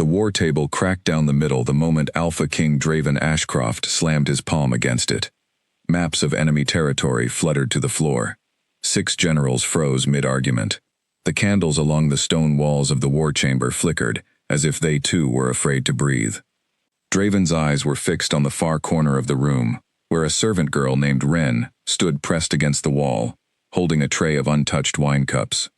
The war table cracked down the middle the moment Alpha King Draven Ashcroft slammed his palm against it. Maps of enemy territory fluttered to the floor. 6 generals froze mid-argument. The candles along the stone walls of the war chamber flickered, as if they too were afraid to breathe. Draven's eyes were fixed on the far corner of the room, where a servant girl named Wren stood pressed against the wall, holding a tray of untouched wine cups.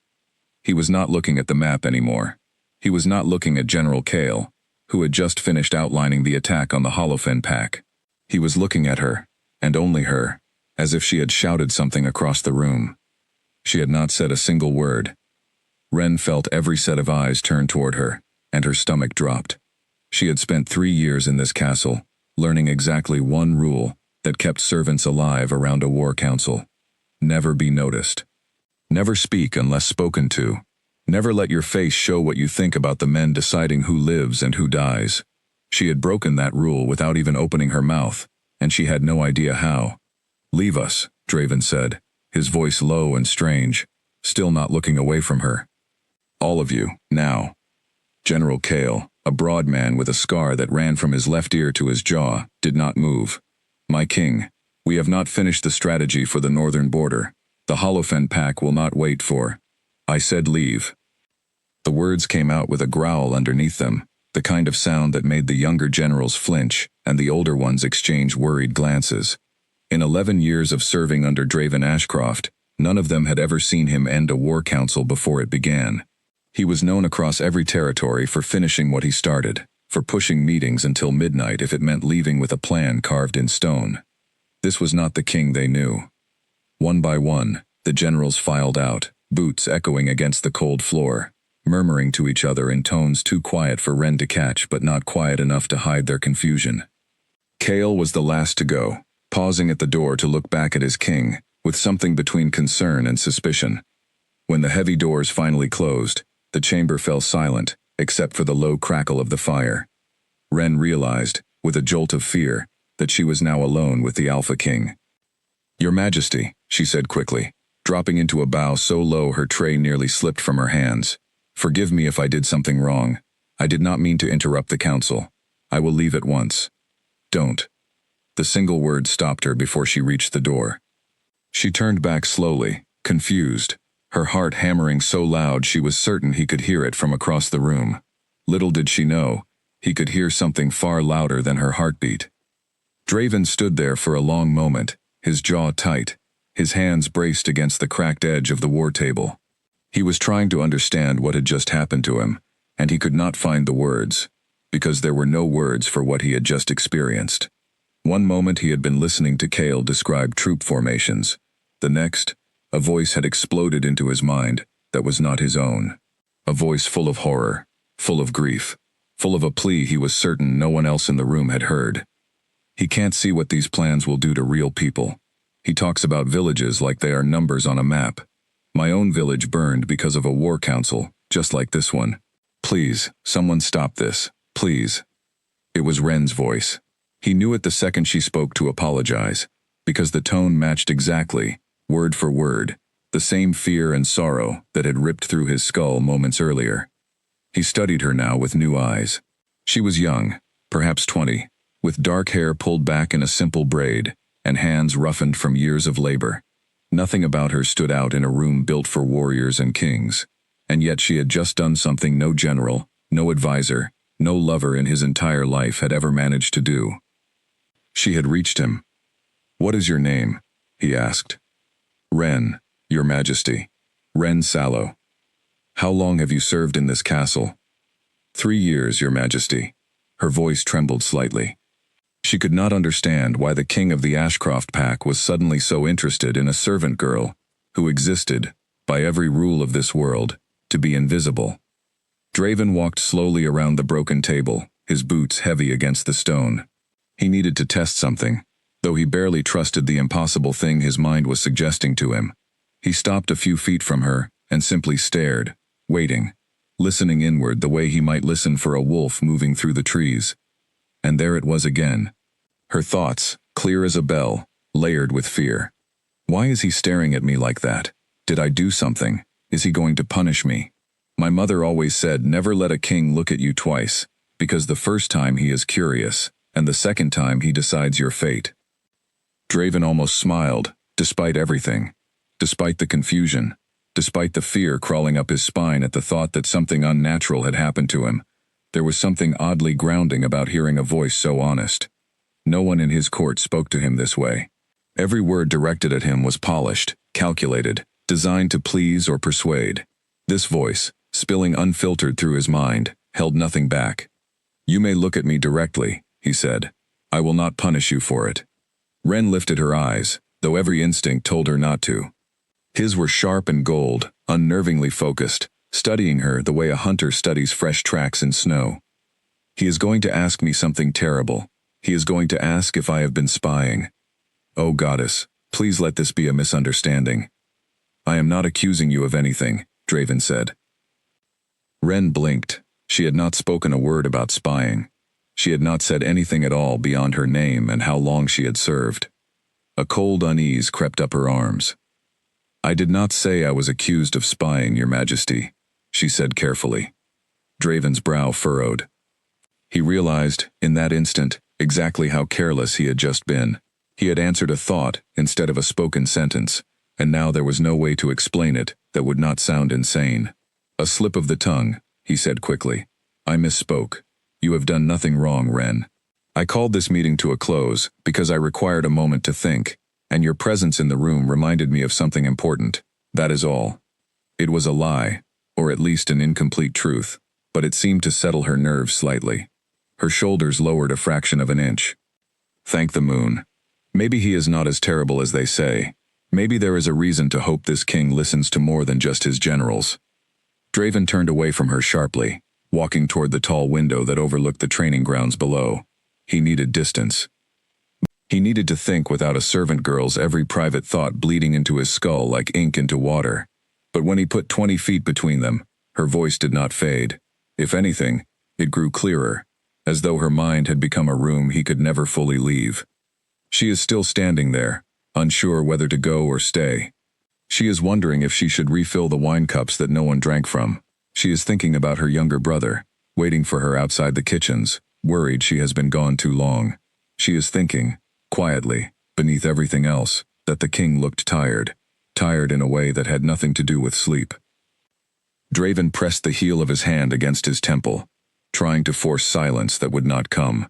He was not looking at the map anymore. He was not looking at General Kale, who had just finished outlining the attack on the Holofen pack. He was looking at her, and only her, as if she had shouted something across the room. She had not said a single word. Wren felt every set of eyes turn toward her, and her stomach dropped. She had spent 3 years in this castle, learning exactly one rule that kept servants alive around a war council. Never be noticed. Never speak unless spoken to. Never let your face show what you think about the men deciding who lives and who dies. She had broken that rule without even opening her mouth, and she had no idea how. "Leave us," Draven said, his voice low and strange, still not looking away from her. "All of you, now." General Kale, a broad man with a scar that ran from his left ear to his jaw, did not move. "My king, we have not finished the strategy for the northern border. The Holofen pack will not wait for. I said leave." The words came out with a growl underneath them, the kind of sound that made the younger generals flinch and the older ones exchange worried glances. In 11 years of serving under Draven Ashcroft, none of them had ever seen him end a war council before it began. He was known across every territory for finishing what he started, for pushing meetings until midnight if it meant leaving with a plan carved in stone. This was not the king they knew. One by one, the generals filed out, boots echoing against the cold floor, murmuring to each other in tones too quiet for Wren to catch but not quiet enough to hide their confusion. Kale was the last to go, pausing at the door to look back at his king, with something between concern and suspicion. When the heavy doors finally closed, the chamber fell silent, except for the low crackle of the fire. Wren realized, with a jolt of fear, that she was now alone with the Alpha King. "Your Majesty," she said quickly, dropping into a bow so low her tray nearly slipped from her hands. "Forgive me if I did something wrong. I did not mean to interrupt the council. I will leave at once." "Don't." The single word stopped her before she reached the door. She turned back slowly, confused, her heart hammering so loud she was certain he could hear it from across the room. Little did she know, he could hear something far louder than her heartbeat. Draven stood there for a long moment, his jaw tight, his hands braced against the cracked edge of the war table. He was trying to understand what had just happened to him, and he could not find the words, because there were no words for what he had just experienced. One moment he had been listening to Kale describe troop formations. The next, a voice had exploded into his mind that was not his own. A voice full of horror, full of grief, full of a plea he was certain no one else in the room had heard. "He can't see what these plans will do to real people. He talks about villages like they are numbers on a map. My own village burned because of a war council, just like this one. Please, someone stop this, please." It was Wren's voice. He knew it the second she spoke to apologize, because the tone matched exactly, word for word, the same fear and sorrow that had ripped through his skull moments earlier. He studied her now with new eyes. She was young, perhaps 20, with dark hair pulled back in a simple braid, and hands roughened from years of labor. Nothing about her stood out in a room built for warriors and kings, and yet she had just done something no general, no advisor, no lover in his entire life had ever managed to do. She had reached him. "What is your name?" he asked. "Wren, Your Majesty. Wren Sallow." "How long have you served in this castle?" 3 years, Your Majesty." Her voice trembled slightly. She could not understand why the king of the Ashcroft pack was suddenly so interested in a servant girl who existed, by every rule of this world, to be invisible. Draven walked slowly around the broken table, his boots heavy against the stone. He needed to test something, though he barely trusted the impossible thing his mind was suggesting to him. He stopped a few feet from her and simply stared, waiting, listening inward the way he might listen for a wolf moving through the trees. And there it was again. Her thoughts, clear as a bell, layered with fear. Why is he staring at me like that? Did I do something? Is he going to punish me? My mother always said never let a king look at you twice, Because the first time he is curious, and the second time he decides your fate. Draven almost smiled, despite everything. Despite the confusion. Despite the fear crawling up his spine at the thought that something unnatural had happened to him. There was something oddly grounding about hearing a voice so honest. No one in his court spoke to him this way. Every word directed at him was polished, calculated, designed to please or persuade. This voice, spilling unfiltered through his mind, held nothing back. "You may look at me directly," he said. "I will not punish you for it." Ren lifted her eyes, though every instinct told her not to. His were sharp and gold, unnervingly focused, studying her the way a hunter studies fresh tracks in snow. "He is going to ask me something terrible. He is going to ask if I have been spying. Oh, goddess, please let this be a misunderstanding." "I am not accusing you of anything," Draven said. Ren blinked. She had not spoken a word about spying. She had not said anything at all beyond her name and how long she had served. A cold unease crept up her arms. "I did not say I was accused of spying, Your Majesty," she said carefully. Draven's brow furrowed. He realized, in that instant, exactly how careless he had just been. He had answered a thought instead of a spoken sentence, and now there was no way to explain it that would not sound insane. "A slip of the tongue," he said quickly. "I misspoke. You have done nothing wrong, Ren. I called this meeting to a close because I required a moment to think, and your presence in the room reminded me of something important. That is all." It was a lie, or at least an incomplete truth, but it seemed to settle her nerves slightly. Her shoulders lowered a fraction of an inch. "Thank the moon. Maybe he is not as terrible as they say. Maybe there is a reason to hope this king listens to more than just his generals." Draven turned away from her sharply, walking toward the tall window that overlooked the training grounds below. He needed distance. He needed to think without a servant girl's every private thought bleeding into his skull like ink into water. But when he put 20 feet between them, her voice did not fade. If anything, it grew clearer, as though her mind had become a room he could never fully leave. She is still standing there, unsure whether to go or stay. She is wondering if she should refill the wine cups that no one drank from. She is thinking about her younger brother, waiting for her outside the kitchens, worried she has been gone too long. She is thinking, quietly, beneath everything else, that the king looked tired in a way that had nothing to do with sleep. Draven pressed the heel of his hand against his temple, trying to force silence that would not come.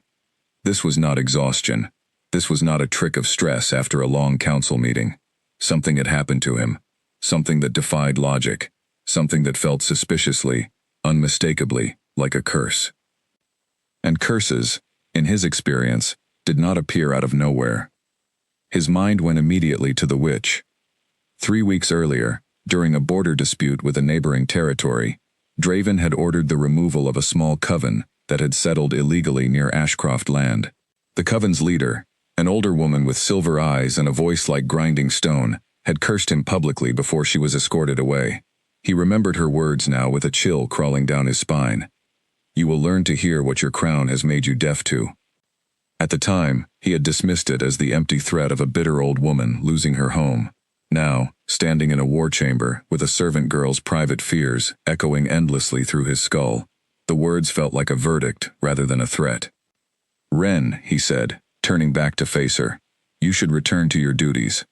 This was not exhaustion. This was not a trick of stress after a long council meeting. Something had happened to him. Something that defied logic. Something that felt suspiciously, unmistakably, like a curse. And curses, in his experience, did not appear out of nowhere. His mind went immediately to the witch. 3 weeks earlier, during a border dispute with a neighboring territory, Draven had ordered the removal of a small coven that had settled illegally near Ashcroft land. The coven's leader, an older woman with silver eyes and a voice like grinding stone, had cursed him publicly before she was escorted away. He remembered her words now with a chill crawling down his spine. "You will learn to hear what your crown has made you deaf to." At the time, he had dismissed it as the empty threat of a bitter old woman losing her home. Now, standing in a war chamber with a servant girl's private fears echoing endlessly through his skull, the words felt like a verdict rather than a threat. "Ren," he said, turning back to face her, "you should return to your duties."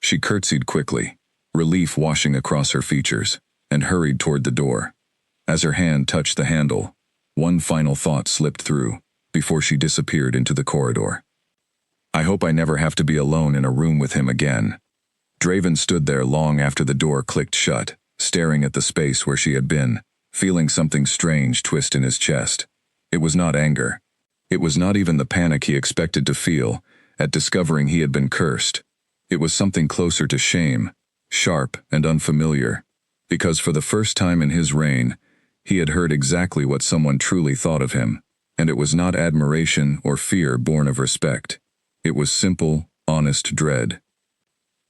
She curtsied quickly, relief washing across her features, and hurried toward the door. As her hand touched the handle, one final thought slipped through, before she disappeared into the corridor. "I hope I never have to be alone in a room with him again." Draven stood there long after the door clicked shut, staring at the space where she had been, feeling something strange twist in his chest. It was not anger. It was not even the panic he expected to feel at discovering he had been cursed. It was something closer to shame, sharp and unfamiliar, because for the first time in his reign, he had heard exactly what someone truly thought of him, and it was not admiration or fear born of respect. It was simple, honest dread.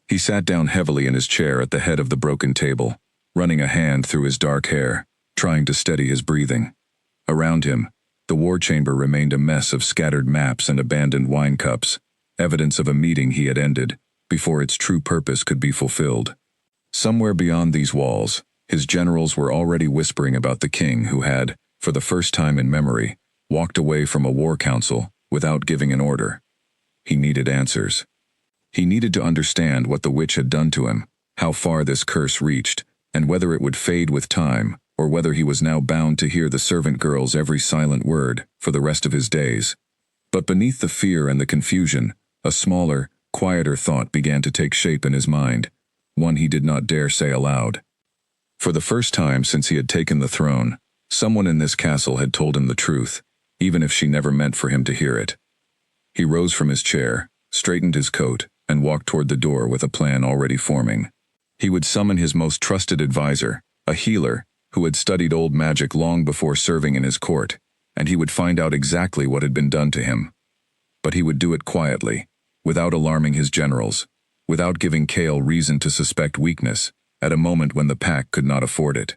He sat down heavily in his chair at the head of the broken table, running a hand through his dark hair, trying to steady his breathing. Around him, the war chamber remained a mess of scattered maps and abandoned wine cups, evidence of a meeting he had ended, before its true purpose could be fulfilled. Somewhere beyond these walls, his generals were already whispering about the king who had, for the first time in memory, walked away from a war council without giving an order. He needed answers. He needed to understand what the witch had done to him, how far this curse reached, and whether it would fade with time, or whether he was now bound to hear the servant girl's every silent word for the rest of his days. But beneath the fear and the confusion, a smaller, quieter thought began to take shape in his mind, one he did not dare say aloud. For the first time since he had taken the throne, someone in this castle had told him the truth, even if she never meant for him to hear it. He rose from his chair, straightened his coat, and walked toward the door with a plan already forming. He would summon his most trusted advisor, a healer, who had studied old magic long before serving in his court, and he would find out exactly what had been done to him. But he would do it quietly, without alarming his generals, without giving Chaol reason to suspect weakness, at a moment when the pack could not afford it.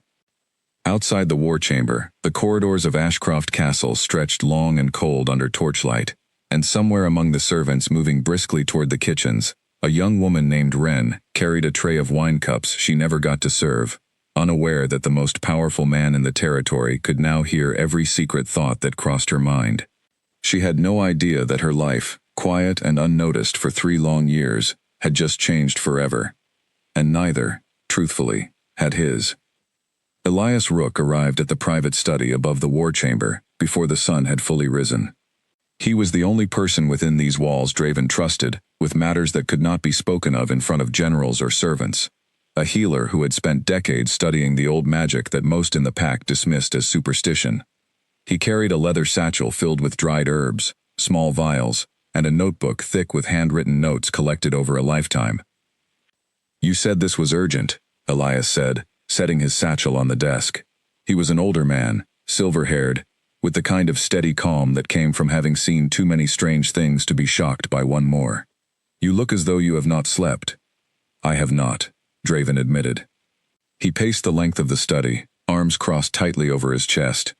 Outside the war chamber, the corridors of Ashcroft Castle stretched long and cold under torchlight, and somewhere among the servants moving briskly toward the kitchens, a young woman named Wren carried a tray of wine cups she never got to serve, unaware that the most powerful man in the territory could now hear every secret thought that crossed her mind. She had no idea that her life, quiet and unnoticed for 3 long years, had just changed forever. And neither, truthfully, had his. Elias Rook arrived at the private study above the war chamber before the sun had fully risen. He was the only person within these walls Draven trusted, with matters that could not be spoken of in front of generals or servants. A healer who had spent decades studying the old magic that most in the pack dismissed as superstition. He carried a leather satchel filled with dried herbs, small vials, and a notebook thick with handwritten notes collected over a lifetime. "You said this was urgent," Elias said, setting his satchel on the desk. He was an older man, silver-haired, with the kind of steady calm that came from having seen too many strange things to be shocked by one more. "You look as though you have not slept." "I have not," Draven admitted. He paced the length of the study, arms crossed tightly over his chest.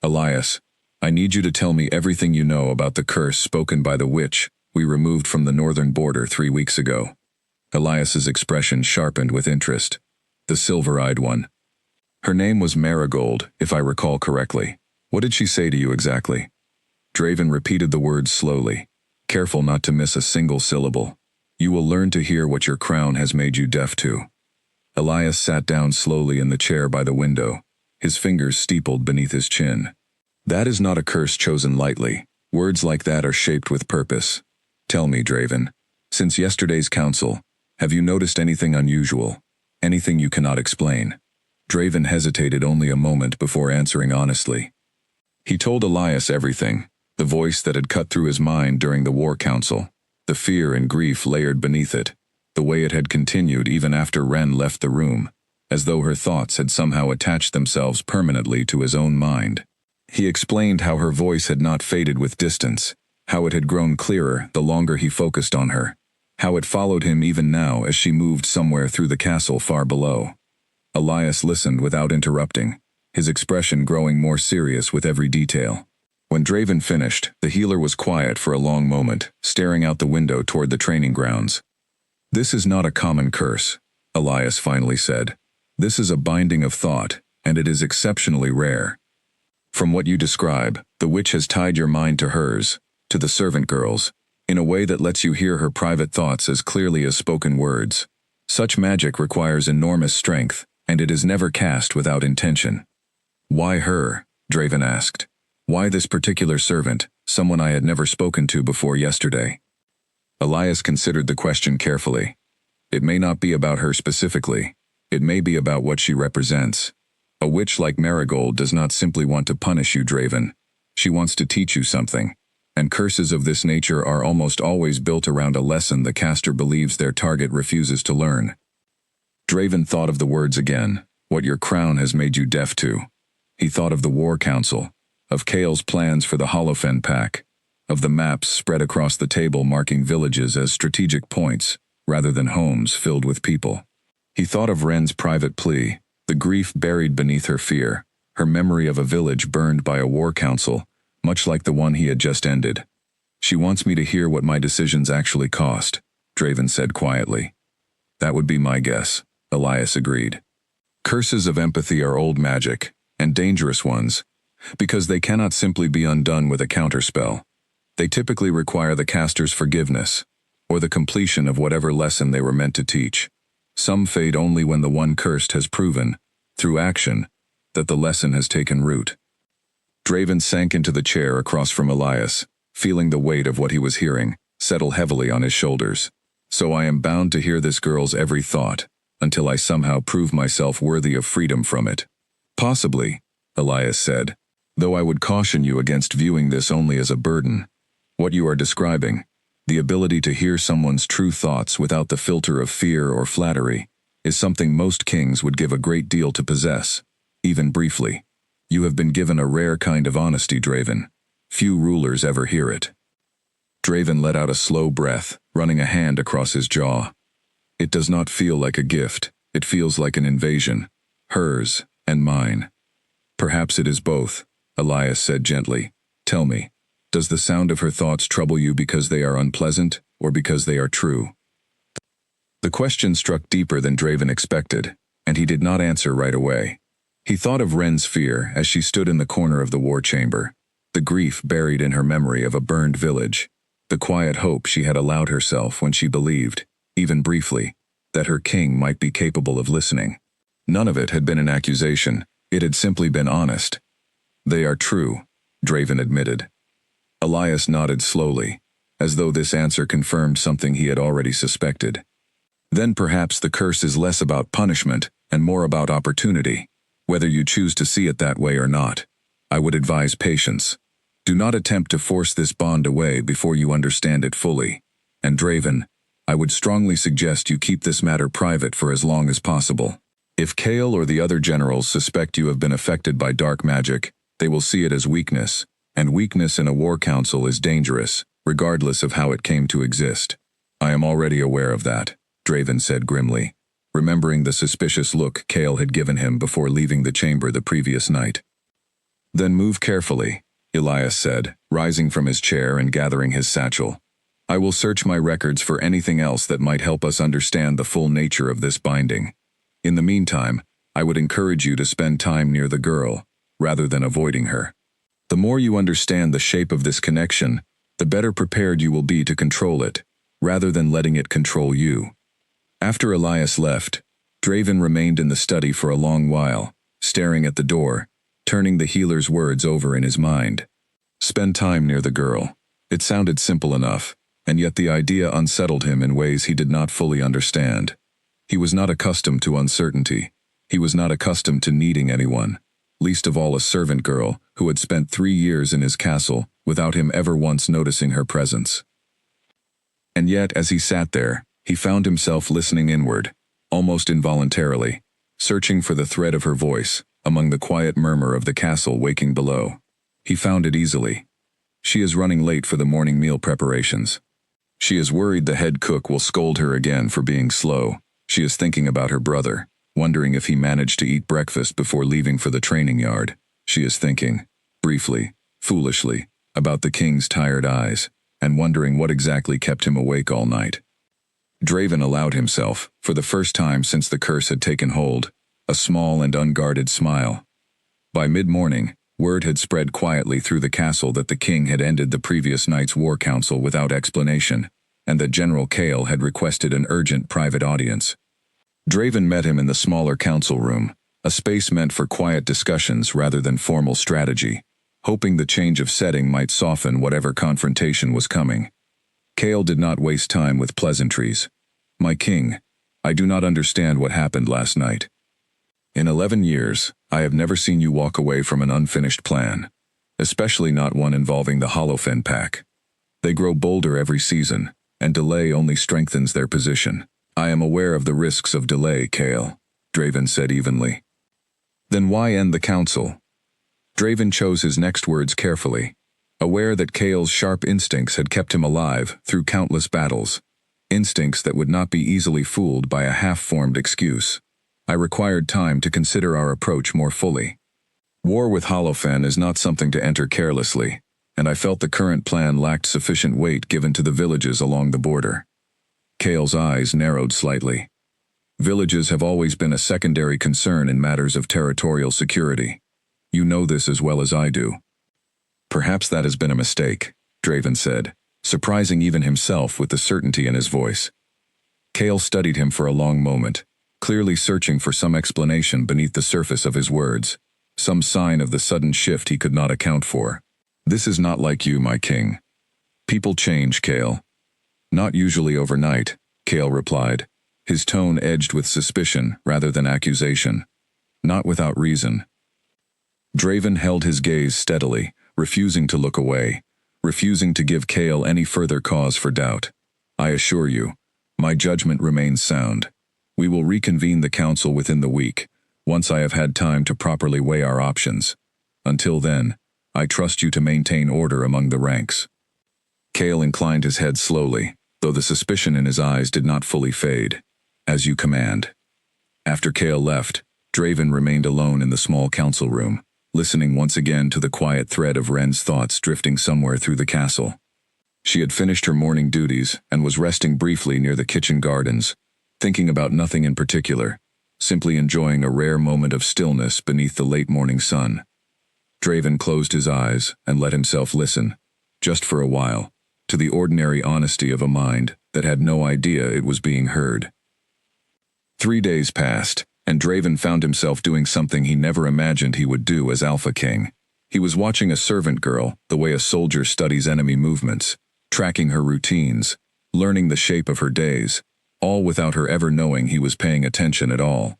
"Elias, I need you to tell me everything you know about the curse spoken by the witch we removed from the northern border 3 weeks ago." Elias's expression sharpened with interest. "The silver-eyed one. Her name was Marigold, if I recall correctly. What did she say to you exactly?" Draven repeated the words slowly, careful not to miss a single syllable. "You will learn to hear what your crown has made you deaf to." Elias sat down slowly in the chair by the window, his fingers steepled beneath his chin. "That is not a curse chosen lightly. Words like that are shaped with purpose. Tell me, Draven, since yesterday's council, have you noticed anything unusual? Anything you cannot explain?" Draven hesitated only a moment before answering honestly. He told Elias everything, the voice that had cut through his mind during the war council, the fear and grief layered beneath it, the way it had continued even after Wren left the room, as though her thoughts had somehow attached themselves permanently to his own mind. He explained how her voice had not faded with distance, how it had grown clearer the longer he focused on her, how it followed him even now as she moved somewhere through the castle far below. Elias listened without interrupting, his expression growing more serious with every detail. When Draven finished, the healer was quiet for a long moment, staring out the window toward the training grounds. "This is not a common curse," Elias finally said. "This is a binding of thought, and it is exceptionally rare. From what you describe, the witch has tied your mind to hers, to the servant girl's, in a way that lets you hear her private thoughts as clearly as spoken words. Such magic requires enormous strength, and it is never cast without intention." "Why her?" Draven asked. "Why this particular servant, someone I had never spoken to before yesterday?" Elias considered the question carefully. "It may not be about her specifically. It may be about what she represents. A witch like Marigold does not simply want to punish you, Draven. She wants to teach you something, and curses of this nature are almost always built around a lesson the caster believes their target refuses to learn." Draven thought of the words again, "what your crown has made you deaf to." He thought of the war council, of Chaol's plans for the Holofen pack, of the maps spread across the table marking villages as strategic points, rather than homes filled with people. He thought of Wren's private plea, the grief buried beneath her fear, her memory of a village burned by a war council, much like the one he had just ended. "She wants me to hear what my decisions actually cost," Draven said quietly. "That would be my guess," Elias agreed. "Curses of empathy are old magic, and dangerous ones, Because they cannot simply be undone with a counterspell. They typically require the caster's forgiveness, or the completion of whatever lesson they were meant to teach. Some fade only when the one cursed has proven, through action, that the lesson has taken root. Draven sank into the chair across from Elias, feeling the weight of what he was hearing settle heavily on his shoulders. So I am bound to hear this girl's every thought, until I somehow prove myself worthy of freedom from it. Possibly, Elias said, though I would caution you against viewing this only as a burden. What you are describing, the ability to hear someone's true thoughts without the filter of fear or flattery, is something most kings would give a great deal to possess, even briefly. You have been given a rare kind of honesty, Draven. Few rulers ever hear it. Draven let out a slow breath, running a hand across his jaw. It does not feel like a gift, it feels like an invasion. Hers and mine. Perhaps it is both, Elias said gently. Tell me, does the sound of her thoughts trouble you because they are unpleasant, or because they are true? The question struck deeper than Draven expected, and he did not answer right away. He thought of Ren's fear as she stood in the corner of the war chamber, the grief buried in her memory of a burned village, the quiet hope she had allowed herself when she believed, even briefly, that her king might be capable of listening. None of it had been an accusation, it had simply been honest. They are true, Draven admitted. Elias nodded slowly, as though this answer confirmed something he had already suspected. Then perhaps the curse is less about punishment and more about opportunity. Whether you choose to see it that way or not, I would advise patience. Do not attempt to force this bond away before you understand it fully. And Draven, I would strongly suggest you keep this matter private for as long as possible. If Kael or the other generals suspect you have been affected by dark magic, they will see it as weakness, and weakness in a war council is dangerous, regardless of how it came to exist. I am already aware of that, Draven said grimly, remembering the suspicious look Kael had given him before leaving the chamber the previous night. Then move carefully, Elias said, rising from his chair and gathering his satchel. I will search my records for anything else that might help us understand the full nature of this binding. In the meantime, I would encourage you to spend time near the girl, rather than avoiding her. The more you understand the shape of this connection, the better prepared you will be to control it, rather than letting it control you. After Elias left, Draven remained in the study for a long while, staring at the door, turning the healer's words over in his mind. Spend time near the girl. It sounded simple enough, and yet the idea unsettled him in ways he did not fully understand. He was not accustomed to uncertainty. He was not accustomed to needing anyone, least of all a servant girl who had spent 3 years in his castle without him ever once noticing her presence. And yet, as he sat there, he found himself listening inward, almost involuntarily, searching for the thread of her voice among the quiet murmur of the castle waking below. He found it easily. She is running late for the morning meal preparations. She is worried the head cook will scold her again for being slow. She is thinking about her brother, wondering if he managed to eat breakfast before leaving for the training yard. She is thinking, briefly, foolishly, about the king's tired eyes, and wondering what exactly kept him awake all night. Draven allowed himself, for the first time since the curse had taken hold, a small and unguarded smile. By mid-morning, word had spread quietly through the castle that the king had ended the previous night's war council without explanation, and that General Kael had requested an urgent private audience. Draven met him in the smaller council room, a space meant for quiet discussions rather than formal strategy, hoping the change of setting might soften whatever confrontation was coming. Kael did not waste time with pleasantries. My king, I do not understand what happened last night. In 11 years, I have never seen you walk away from an unfinished plan, especially not one involving the Holofen pack. They grow bolder every season, and delay only strengthens their position. I am aware of the risks of delay, Kael, Draven said evenly. Then why end the council? Draven chose his next words carefully, aware that Kael's sharp instincts had kept him alive through countless battles, instincts that would not be easily fooled by a half-formed excuse. I required time to consider our approach more fully. War with Holofen is not something to enter carelessly, and I felt the current plan lacked sufficient weight given to the villages along the border. Kael's eyes narrowed slightly. Villages have always been a secondary concern in matters of territorial security. You know this as well as I do. Perhaps that has been a mistake, Draven said, surprising even himself with the certainty in his voice. Cale studied him for a long moment, clearly searching for some explanation beneath the surface of his words, some sign of the sudden shift he could not account for. This is not like you, my king. People change, Cale. Not usually overnight, Cale replied, his tone edged with suspicion rather than accusation. Not without reason. Draven held his gaze steadily, refusing to look away, refusing to give Cale any further cause for doubt. I assure you, my judgment remains sound. We will reconvene the council within the week, once I have had time to properly weigh our options. Until then, I trust you to maintain order among the ranks. Cale inclined his head slowly, though the suspicion in his eyes did not fully fade. As you command. After Cale left, Draven remained alone in the small council room, listening once again to the quiet thread of Ren's thoughts drifting somewhere through the castle. She had finished her morning duties and was resting briefly near the kitchen gardens, thinking about nothing in particular, simply enjoying a rare moment of stillness beneath the late morning sun. Draven closed his eyes and let himself listen, just for a while, to the ordinary honesty of a mind that had no idea it was being heard. 3 days passed, and Draven found himself doing something he never imagined he would do as Alpha King. He was watching a servant girl the way a soldier studies enemy movements, tracking her routines, learning the shape of her days, all without her ever knowing he was paying attention at all.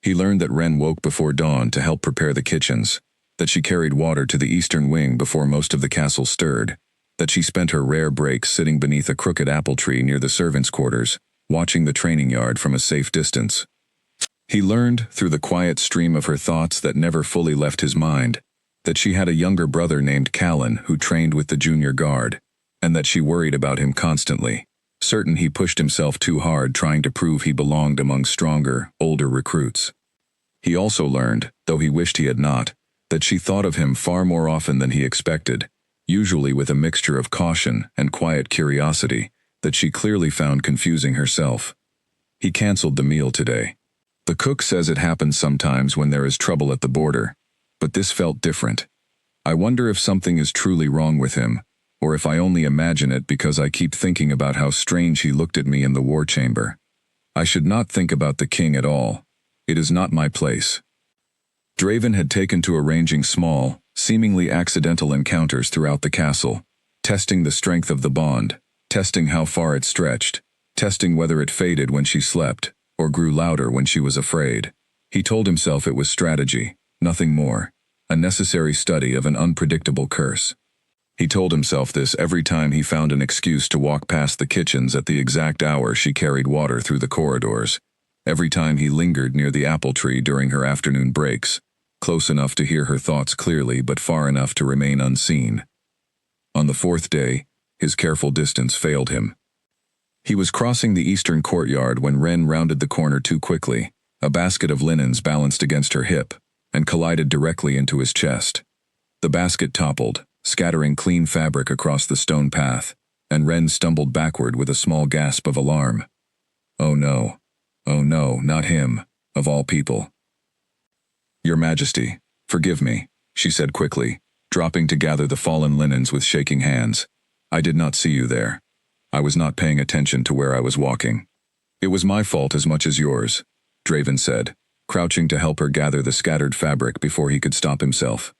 He learned that Ren woke before dawn to help prepare the kitchens, that she carried water to the eastern wing before most of the castle stirred, that she spent her rare breaks sitting beneath a crooked apple tree near the servants' quarters, watching the training yard from a safe distance. He learned, through the quiet stream of her thoughts that never fully left his mind, that she had a younger brother named Callan who trained with the junior guard, and that she worried about him constantly, certain he pushed himself too hard trying to prove he belonged among stronger, older recruits. He also learned, though he wished he had not, that she thought of him far more often than he expected, usually with a mixture of caution and quiet curiosity that she clearly found confusing herself. He canceled the meal today. The cook says it happens sometimes when there is trouble at the border, but this felt different. I wonder if something is truly wrong with him, or if I only imagine it because I keep thinking about how strange he looked at me in the war chamber. I should not think about the king at all. It is not my place. Draven had taken to arranging small, seemingly accidental encounters throughout the castle, testing the strength of the bond, testing how far it stretched, testing whether it faded when she slept, or grew louder when she was afraid. He told himself it was strategy, nothing more, a necessary study of an unpredictable curse. He told himself this every time he found an excuse to walk past the kitchens at the exact hour she carried water through the corridors, every time he lingered near the apple tree during her afternoon breaks, close enough to hear her thoughts clearly but far enough to remain unseen. On the 4th day, his careful distance failed him. He was crossing the eastern courtyard when Ren rounded the corner too quickly, a basket of linens balanced against her hip, and collided directly into his chest. The basket toppled, scattering clean fabric across the stone path, and Ren stumbled backward with a small gasp of alarm. Oh no, not him, of all people. Your Majesty, forgive me, she said quickly, dropping to gather the fallen linens with shaking hands. I did not see you there. I was not paying attention to where I was walking. It was my fault as much as yours, Draven said, crouching to help her gather the scattered fabric before he could stop himself.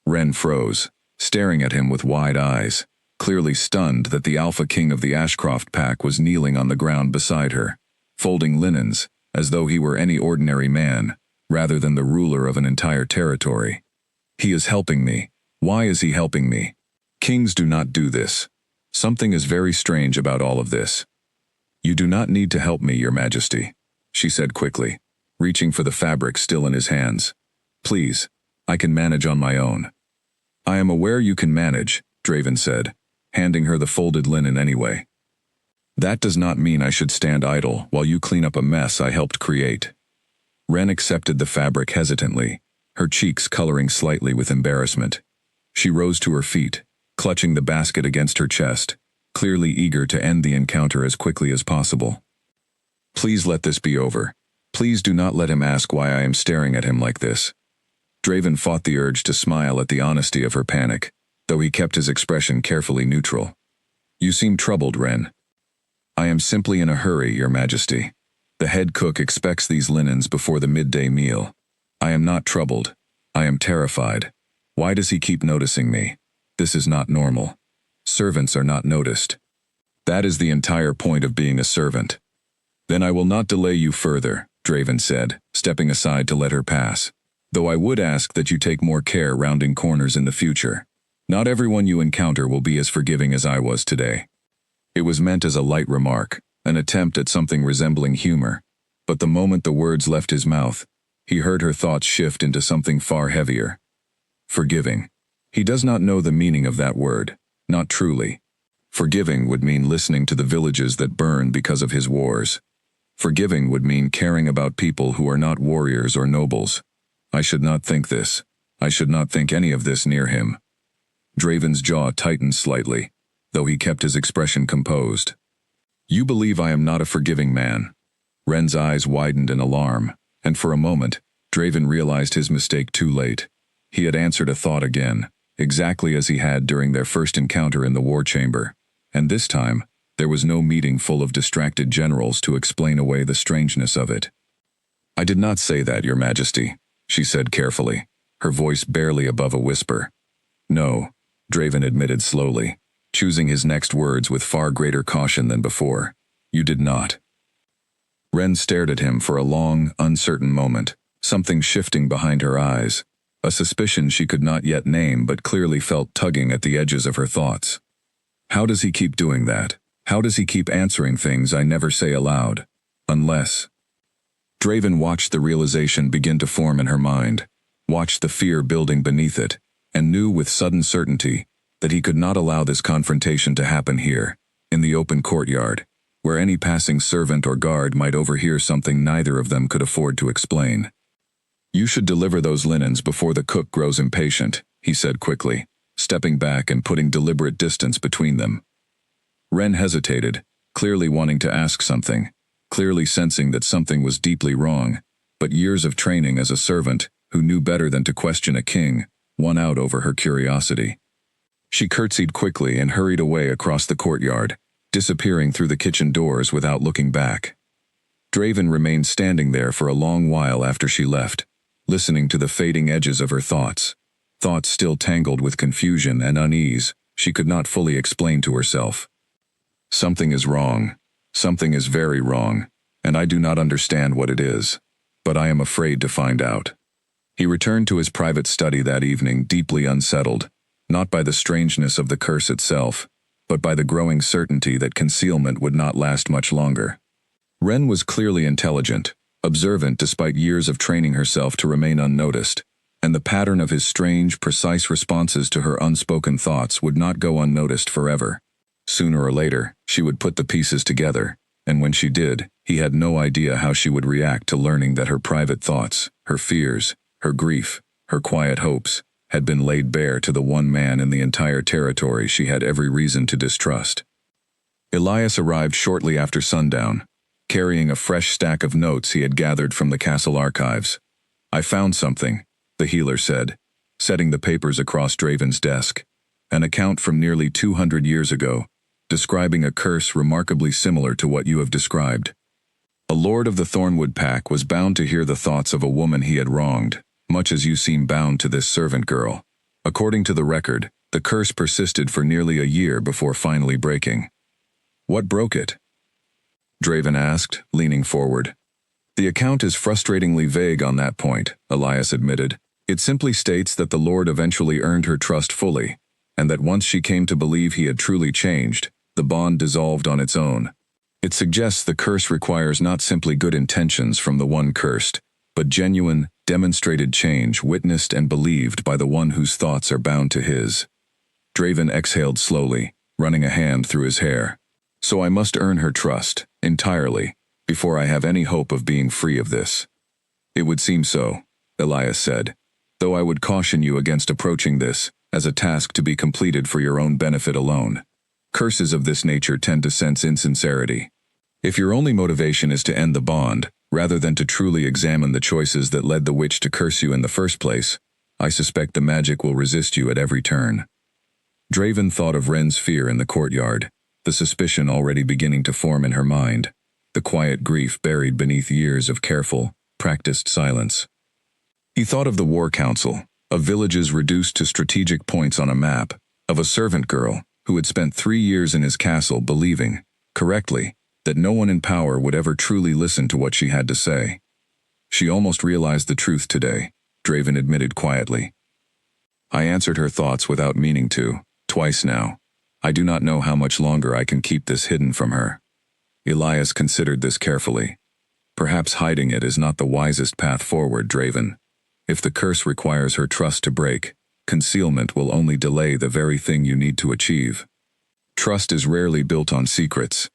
Ren froze, staring at him with wide eyes, clearly stunned that the Alpha King of the Ashcroft pack was kneeling on the ground beside her, folding linens, as though he were any ordinary man, rather than the ruler of an entire territory. He is helping me. Why is he helping me? Kings do not do this. Something is very strange about all of this. You do not need to help me, Your Majesty, she said quickly, reaching for the fabric still in his hands. Please, I can manage on my own. I am aware you can manage, Draven said, handing her the folded linen anyway. That does not mean I should stand idle while you clean up a mess I helped create. Ren accepted the fabric hesitantly, her cheeks coloring slightly with embarrassment. She rose to her feet, clutching the basket against her chest, clearly eager to end the encounter as quickly as possible. Please let this be over. Please do not let him ask why I am staring at him like this. Draven fought the urge to smile at the honesty of her panic, though he kept his expression carefully neutral. "You seem troubled, Ren." "I am simply in a hurry, Your Majesty. The head cook expects these linens before the midday meal. I am not troubled. I am terrified. Why does he keep noticing me? This is not normal. Servants are not noticed. That is the entire point of being a servant." "Then I will not delay you further," Draven said, stepping aside to let her pass. "Though I would ask that you take more care rounding corners in the future. Not everyone you encounter will be as forgiving as I was today." It was meant as a light remark, an attempt at something resembling humor, but the moment the words left his mouth, he heard her thoughts shift into something far heavier. Forgiving. He does not know the meaning of that word, not truly. Forgiving would mean listening to the villages that burn because of his wars. Forgiving would mean caring about people who are not warriors or nobles. I should not think this. I should not think any of this near him. Draven's jaw tightened slightly, though he kept his expression composed. "You believe I am not a forgiving man." Ren's eyes widened in alarm, and for a moment, Draven realized his mistake too late. He had answered a thought again, exactly as he had during their first encounter in the war chamber, and this time, there was no meeting full of distracted generals to explain away the strangeness of it. "I did not say that, Your Majesty," she said carefully, her voice barely above a whisper. "No," Draven admitted slowly, choosing his next words with far greater caution than before. "You did not." Ren stared at him for a long, uncertain moment, something shifting behind her eyes, a suspicion she could not yet name but clearly felt tugging at the edges of her thoughts. How does he keep doing that? How does he keep answering things I never say aloud? Unless... Draven watched the realization begin to form in her mind, watched the fear building beneath it, and knew with sudden certainty that he could not allow this confrontation to happen here, in the open courtyard, where any passing servant or guard might overhear something neither of them could afford to explain. "You should deliver those linens before the cook grows impatient," he said quickly, stepping back and putting deliberate distance between them. Ren hesitated, clearly wanting to ask something, clearly sensing that something was deeply wrong, but years of training as a servant, who knew better than to question a king, won out over her curiosity. She curtsied quickly and hurried away across the courtyard, disappearing through the kitchen doors without looking back. Draven remained standing there for a long while after she left, listening to the fading edges of her thoughts still tangled with confusion and unease she could not fully explain to herself. Something is wrong. Something is very wrong, and I do not understand what it is, but I am afraid to find out. He returned to his private study that evening deeply unsettled, not by the strangeness of the curse itself, but by the growing certainty that concealment would not last much longer. Ren was clearly intelligent, observant despite years of training herself to remain unnoticed, and the pattern of his strange, precise responses to her unspoken thoughts would not go unnoticed forever. Sooner or later, she would put the pieces together, and when she did, he had no idea how she would react to learning that her private thoughts, her fears, her grief, her quiet hopes, had been laid bare to the one man in the entire territory she had every reason to distrust. Elias arrived shortly after sundown, carrying a fresh stack of notes he had gathered from the castle archives. "I found something," the healer said, setting the papers across Draven's desk. "An account from nearly 200 years ago, describing a curse remarkably similar to what you have described. A lord of the Thornwood Pack was bound to hear the thoughts of a woman he had wronged, much as you seem bound to this servant girl. According to the record, the curse persisted for nearly a year before finally breaking." "What broke it?" Draven asked, leaning forward. "The account is frustratingly vague on that point," Elias admitted. "It simply states that the Lord eventually earned her trust fully, and that once she came to believe he had truly changed, the bond dissolved on its own. It suggests the curse requires not simply good intentions from the one cursed, but genuine, demonstrated change witnessed and believed by the one whose thoughts are bound to his." Draven exhaled slowly, running a hand through his hair. "So I must earn her trust, entirely, before I have any hope of being free of this." "It would seem so," Elias said, "though I would caution you against approaching this as a task to be completed for your own benefit alone. Curses of this nature tend to sense insincerity. If your only motivation is to end the bond, rather than to truly examine the choices that led the witch to curse you in the first place, I suspect the magic will resist you at every turn. Draven thought of Ren's fear in the courtyard, the suspicion already beginning to form in her mind, the quiet grief buried beneath years of careful, practiced silence. He thought of the war council, of villages reduced to strategic points on a map, of a servant girl who had spent 3 years in his castle believing, correctly, that no one in power would ever truly listen to what she had to say. She almost realized the truth today, Draven admitted quietly. I answered her thoughts without meaning to, twice now. I do not know how much longer I can keep this hidden from her. Elias considered this carefully. Perhaps hiding it is not the wisest path forward, Draven. If the curse requires her trust to break, concealment will only delay the very thing you need to achieve. Trust is rarely built on secrets,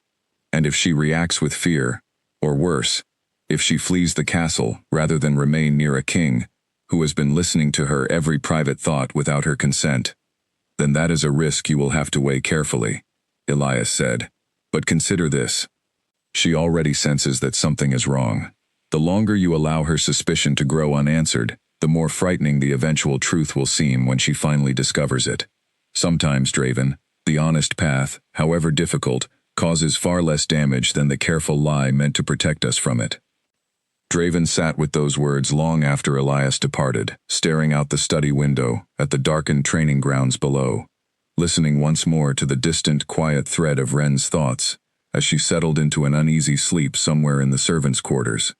and if she reacts with fear, or worse, if she flees the castle rather than remain near a king who has been listening to her every private thought without her consent, then that is a risk you will have to weigh carefully, Elias said. But consider this. She already senses that something is wrong. The longer you allow her suspicion to grow unanswered, the more frightening the eventual truth will seem when she finally discovers it. Sometimes, Draven, the honest path, however difficult, causes far less damage than the careful lie meant to protect us from it. Draven sat with those words long after Elias departed, staring out the study window at the darkened training grounds below, listening once more to the distant, quiet thread of Ren's thoughts as she settled into an uneasy sleep somewhere in the servants' quarters.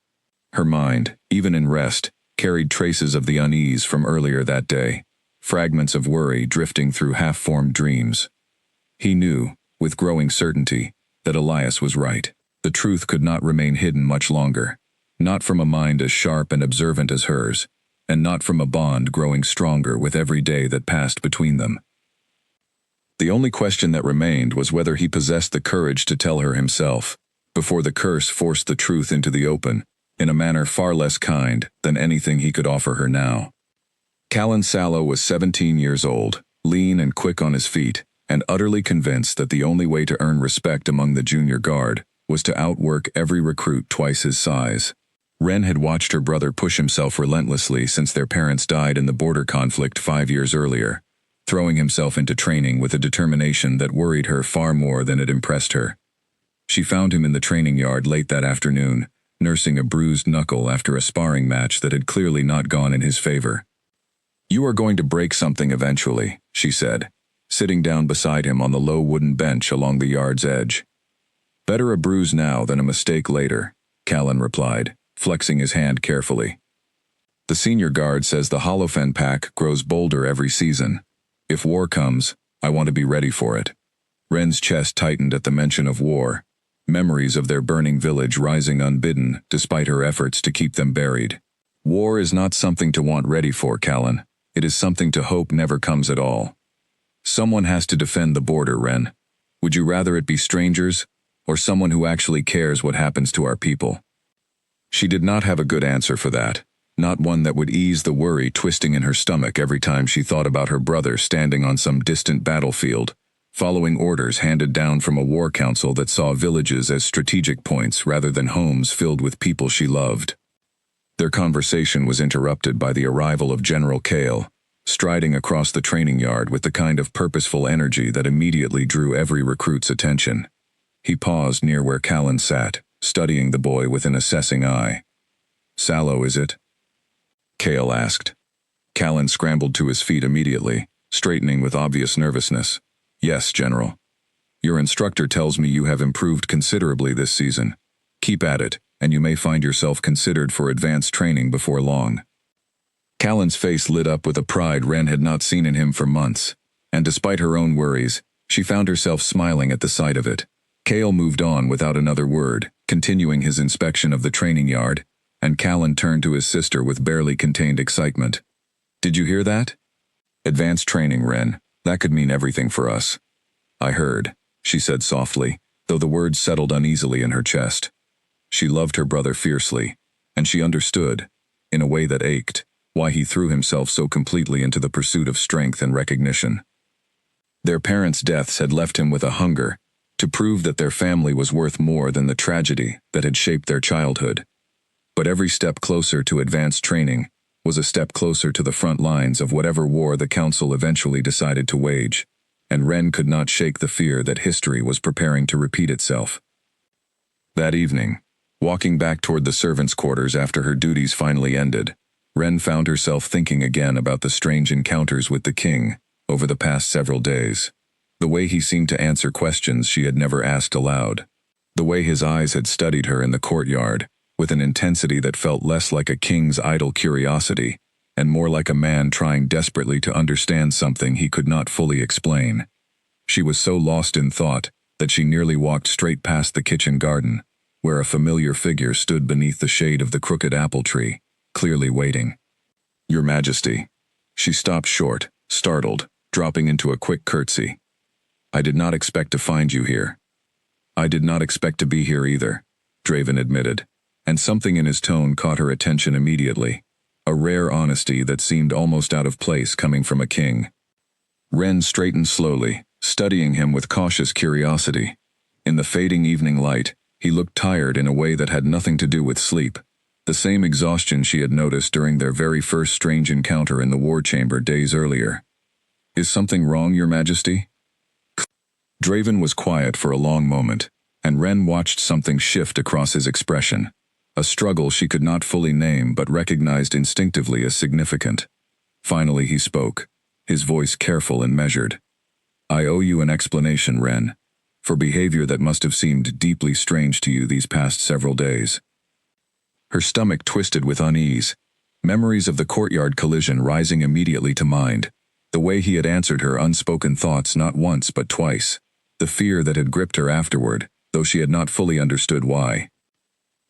Her mind, even in rest, carried traces of the unease from earlier that day, fragments of worry drifting through half-formed dreams. He knew, with growing certainty, that Elias was right. The truth could not remain hidden much longer. Not from a mind as sharp and observant as hers, and not from a bond growing stronger with every day that passed between them. The only question that remained was whether he possessed the courage to tell her himself, before the curse forced the truth into the open, in a manner far less kind than anything he could offer her now. Callan Sallow was 17 years old, lean and quick on his feet, and utterly convinced that the only way to earn respect among the junior guard was to outwork every recruit twice his size. Ren had watched her brother push himself relentlessly since their parents died in the border conflict 5 years earlier, throwing himself into training with a determination that worried her far more than it impressed her. She found him in the training yard late that afternoon, nursing a bruised knuckle after a sparring match that had clearly not gone in his favor. "You are going to break something eventually," she said, sitting down beside him on the low wooden bench along the yard's edge. "Better a bruise now than a mistake later," Callan replied, flexing his hand carefully. "The senior guard says the Holofen pack grows bolder every season. If war comes, I want to be ready for it." Ren's chest tightened at the mention of war, memories of their burning village rising unbidden despite her efforts to keep them buried. "War is not something to want ready for, Callan. It is something to hope never comes at all. Someone has to defend the border, Ren. Would you rather it be strangers, or someone who actually cares what happens to our people?" She did not have a good answer for that, not one that would ease the worry twisting in her stomach every time she thought about her brother standing on some distant battlefield, following orders handed down from a war council that saw villages as strategic points rather than homes filled with people she loved. Their conversation was interrupted by the arrival of General Kale, striding across the training yard with the kind of purposeful energy that immediately drew every recruit's attention. He paused near where Callan sat, studying the boy with an assessing eye. "Sallow, is it?" Kale asked. Callan scrambled to his feet immediately, straightening with obvious nervousness. "Yes, General. Your instructor tells me you have improved considerably this season. Keep at it, and you may find yourself considered for advanced training before long." Callan's face lit up with a pride Ren had not seen in him for months, and despite her own worries, she found herself smiling at the sight of it. Kale moved on without another word, continuing his inspection of the training yard, and Callan turned to his sister with barely contained excitement. "Did you hear that? Advanced training, Ren. That could mean everything for us." "I heard," she said softly, though the words settled uneasily in her chest. She loved her brother fiercely, and she understood, in a way that ached, why he threw himself so completely into the pursuit of strength and recognition. Their parents' deaths had left him with a hunger to prove that their family was worth more than the tragedy that had shaped their childhood. But every step closer to advanced training was a step closer to the front lines of whatever war the council eventually decided to wage, and Ren could not shake the fear that history was preparing to repeat itself. That evening, walking back toward the servants' quarters after her duties finally ended, Ren found herself thinking again about the strange encounters with the king over the past several days. The way he seemed to answer questions she had never asked aloud. The way his eyes had studied her in the courtyard, with an intensity that felt less like a king's idle curiosity, and more like a man trying desperately to understand something he could not fully explain. She was so lost in thought that she nearly walked straight past the kitchen garden, where a familiar figure stood beneath the shade of the crooked apple tree, clearly waiting. "Your Majesty." She stopped short, startled, dropping into a quick curtsy. "I did not expect to find you here." "I did not expect to be here either," Draven admitted, and something in his tone caught her attention immediately, a rare honesty that seemed almost out of place coming from a king. Ren straightened slowly, studying him with cautious curiosity. In the fading evening light, he looked tired in a way that had nothing to do with sleep, the same exhaustion she had noticed during their very first strange encounter in the war chamber days earlier. "Is something wrong, Your Majesty?" Draven was quiet for a long moment, and Ren watched something shift across his expression. A struggle she could not fully name but recognized instinctively as significant. Finally he spoke, his voice careful and measured. "I owe you an explanation, Ren, for behavior that must have seemed deeply strange to you these past several days." Her stomach twisted with unease, memories of the courtyard collision rising immediately to mind, the way he had answered her unspoken thoughts not once but twice, the fear that had gripped her afterward, though she had not fully understood why.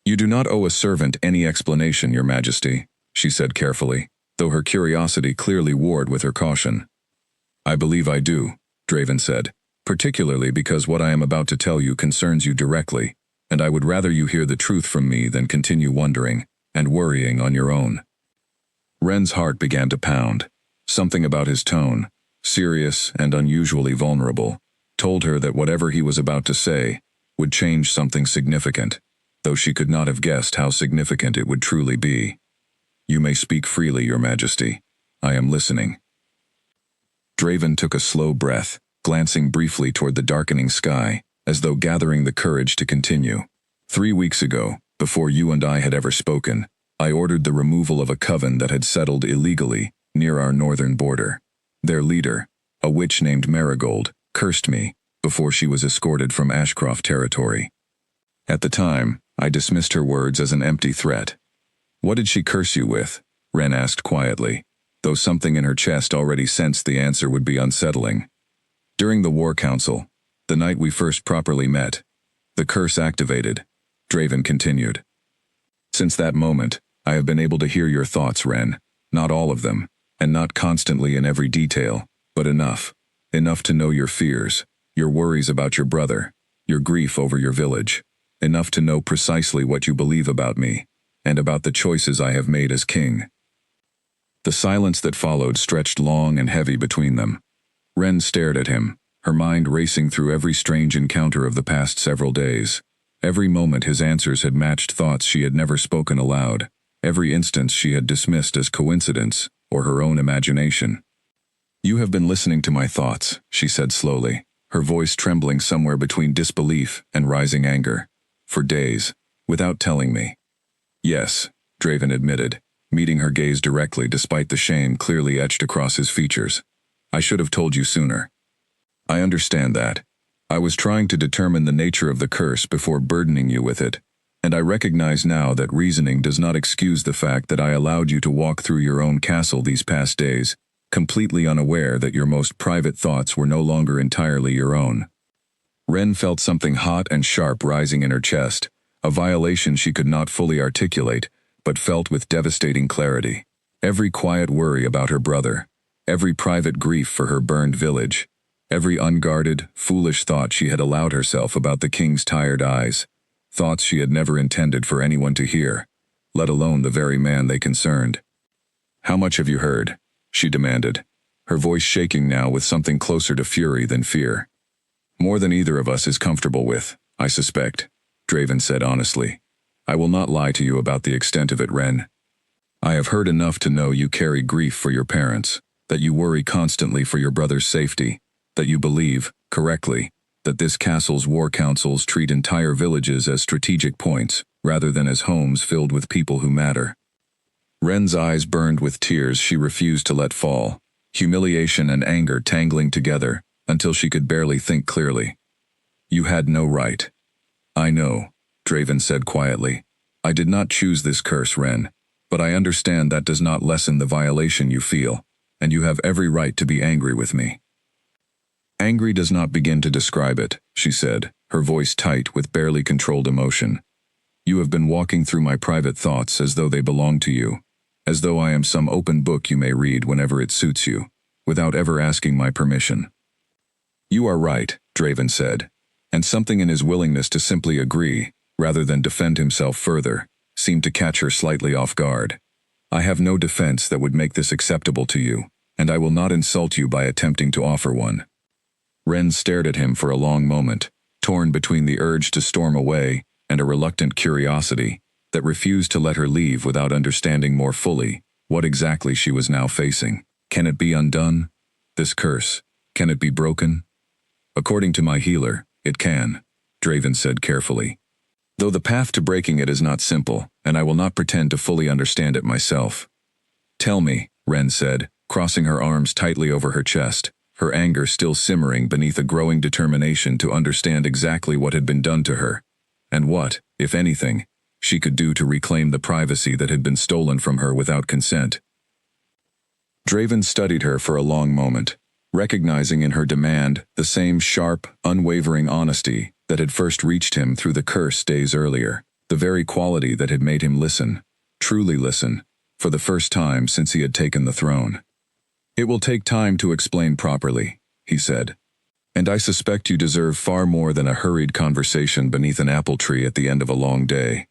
"You do not owe a servant any explanation, Your Majesty," she said carefully, though her curiosity clearly warred with her caution. "I believe I do," Draven said, "particularly because what I am about to tell you concerns you directly, and I would rather you hear the truth from me than continue wondering and worrying on your own." Ren's heart began to pound. Something about his tone, serious and unusually vulnerable, told her that whatever he was about to say would change something significant, though she could not have guessed how significant it would truly be. "You may speak freely, Your Majesty. I am listening." Draven took a slow breath, glancing briefly toward the darkening sky, as though gathering the courage to continue. "3 weeks ago, before you and I had ever spoken, I ordered the removal of a coven that had settled illegally near our northern border. Their leader, a witch named Marigold, cursed me before she was escorted from Ashcroft territory. At the time, I dismissed her words as an empty threat." "What did she curse you with?" Ren asked quietly, though something in her chest already sensed the answer would be unsettling. "During the War Council, the night we first properly met, the curse activated," Draven continued. "Since that moment, I have been able to hear your thoughts, Ren, not all of them, and not constantly in every detail, but enough to know your fears, your worries about your brother, your grief over your village, enough to know precisely what you believe about me, and about the choices I have made as king." The silence that followed stretched long and heavy between them. Ren stared at him, her mind racing through every strange encounter of the past several days. Every moment his answers had matched thoughts she had never spoken aloud, every instance she had dismissed as coincidence or her own imagination. "You have been listening to my thoughts," she said slowly, her voice trembling somewhere between disbelief and rising anger. "For days, without telling me." "Yes," Draven admitted, meeting her gaze directly despite the shame clearly etched across his features. "I should have told you sooner." "I understand that. I was trying to determine the nature of the curse before burdening you with it, and I recognize now that reasoning does not excuse the fact that I allowed you to walk through your own castle these past days, completely unaware that your most private thoughts were no longer entirely your own." Ren felt something hot and sharp rising in her chest, a violation she could not fully articulate, but felt with devastating clarity. Every quiet worry about her brother, every private grief for her burned village, every unguarded, foolish thought she had allowed herself about the king's tired eyes, thoughts she had never intended for anyone to hear, let alone the very man they concerned. "How much have you heard?" she demanded, her voice shaking now with something closer to fury than fear. "More than either of us is comfortable with, I suspect," Draven said honestly. "I will not lie to you about the extent of it, Ren." I have heard enough to know you carry grief for your parents, that you worry constantly for your brother's safety, that you believe, correctly, that this castle's war councils treat entire villages as strategic points, rather than as homes filled with people who matter. Ren's eyes burned with tears she refused to let fall, humiliation and anger tangling together, until she could barely think clearly. You had no right. I know, Draven said quietly. I did not choose this curse, Ren, but I understand that does not lessen the violation you feel, and you have every right to be angry with me. Angry does not begin to describe it, she said, her voice tight with barely controlled emotion. You have been walking through my private thoughts as though they belong to you, as though I am some open book you may read whenever it suits you, without ever asking my permission. You are right, Draven said, and something in his willingness to simply agree, rather than defend himself further, seemed to catch her slightly off guard. I have no defense that would make this acceptable to you, and I will not insult you by attempting to offer one. Ren stared at him for a long moment, torn between the urge to storm away and a reluctant curiosity that refused to let her leave without understanding more fully what exactly she was now facing. Can it be undone? This curse, can it be broken? According to my healer, it can, Draven said carefully. Though the path to breaking it is not simple, and I will not pretend to fully understand it myself. Tell me, Ren said, crossing her arms tightly over her chest, her anger still simmering beneath a growing determination to understand exactly what had been done to her, and what, if anything, she could do to reclaim the privacy that had been stolen from her without consent. Draven studied her for a long moment, recognizing in her demand the same sharp, unwavering honesty that had first reached him through the curse days earlier, the very quality that had made him listen, truly listen, for the first time since he had taken the throne. It will take time to explain properly, he said, and I suspect you deserve far more than a hurried conversation beneath an apple tree at the end of a long day.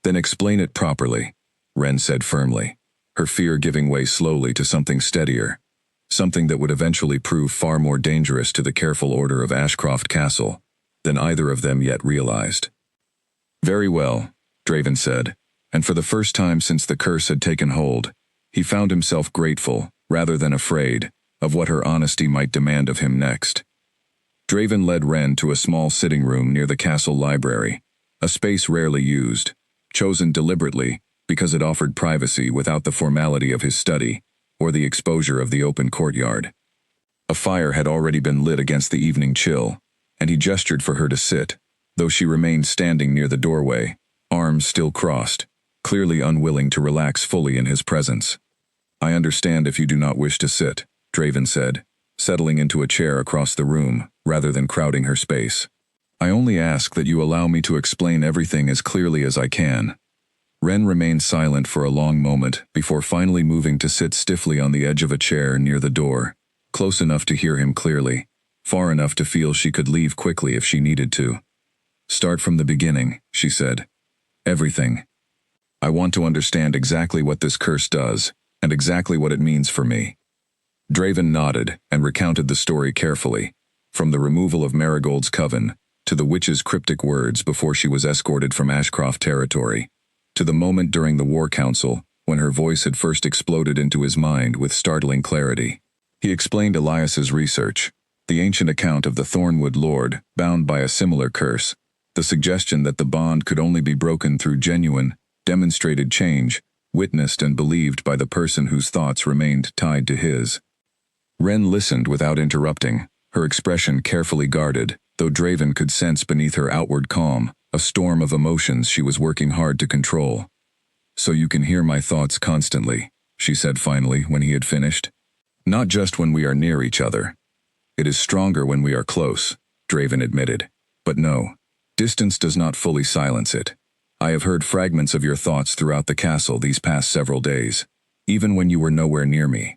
Then explain it properly, Ren said firmly, her fear giving way slowly to something steadier, something that would eventually prove far more dangerous to the careful order of Ashcroft Castle than either of them yet realized. Very well, Draven said, and for the first time since the curse had taken hold, he found himself grateful, rather than afraid, of what her honesty might demand of him next. Draven led Ren to a small sitting room near the castle library, a space rarely used, chosen deliberately because it offered privacy without the formality of his study or the exposure of the open courtyard. A fire had already been lit against the evening chill, and he gestured for her to sit, though she remained standing near the doorway, arms still crossed, clearly unwilling to relax fully in his presence. I understand if you do not wish to sit, Draven said, settling into a chair across the room, rather than crowding her space. I only ask that you allow me to explain everything as clearly as I can. Ren remained silent for a long moment before finally moving to sit stiffly on the edge of a chair near the door, close enough to hear him clearly, far enough to feel she could leave quickly if she needed to. Start from the beginning, she said. Everything. I want to understand exactly what this curse does, and exactly what it means for me. Draven nodded and recounted the story carefully, from the removal of Marigold's coven, to the witch's cryptic words before she was escorted from Ashcroft territory, to the moment during the War Council when her voice had first exploded into his mind with startling clarity. He explained Elias's research, the ancient account of the Thornwood Lord bound by a similar curse, the suggestion that the bond could only be broken through genuine, demonstrated change, witnessed and believed by the person whose thoughts remained tied to his. Ren listened without interrupting, her expression carefully guarded, though Draven could sense beneath her outward calm a storm of emotions she was working hard to control. So you can hear my thoughts constantly, she said finally when he had finished. Not just when we are near each other. It is stronger when we are close, Draven admitted. But no, distance does not fully silence it. I have heard fragments of your thoughts throughout the castle these past several days, even when you were nowhere near me.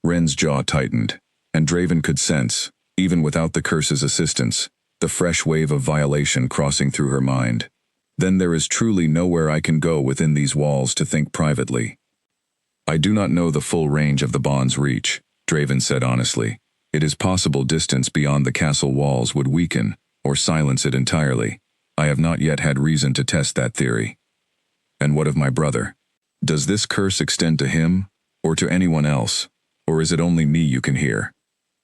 Ren's jaw tightened, and Draven could sense, even without the curse's assistance, the fresh wave of violation crossing through her mind. Then there is truly nowhere I can go within these walls to think privately. I do not know the full range of the bond's reach, Draven said honestly. It is possible distance beyond the castle walls would weaken, or silence it entirely. I have not yet had reason to test that theory. And what of my brother? Does this curse extend to him, or to anyone else, or is it only me you can hear?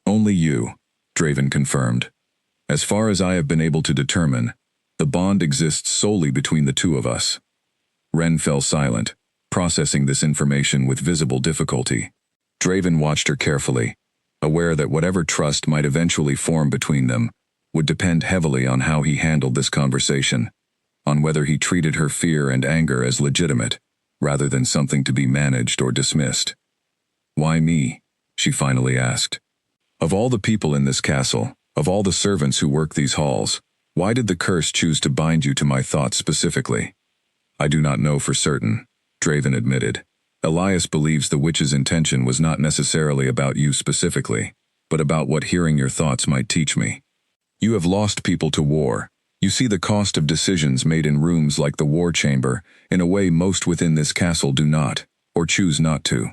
Only you, Draven confirmed. As far as I have been able to determine, the bond exists solely between the two of us. Ren fell silent, processing this information with visible difficulty. Draven watched her carefully, aware that whatever trust might eventually form between them would depend heavily on how he handled this conversation, on whether he treated her fear and anger as legitimate, rather than something to be managed or dismissed. "Why me?" she finally asked. "Of all the people in this castle, of all the servants who work these halls, why did the curse choose to bind you to my thoughts specifically?" "I do not know for certain," Draven admitted. "Elias believes the witch's intention was not necessarily about you specifically, but about what hearing your thoughts might teach me. You have lost people to war. You see the cost of decisions made in rooms like the war chamber in a way most within this castle do not, or choose not to.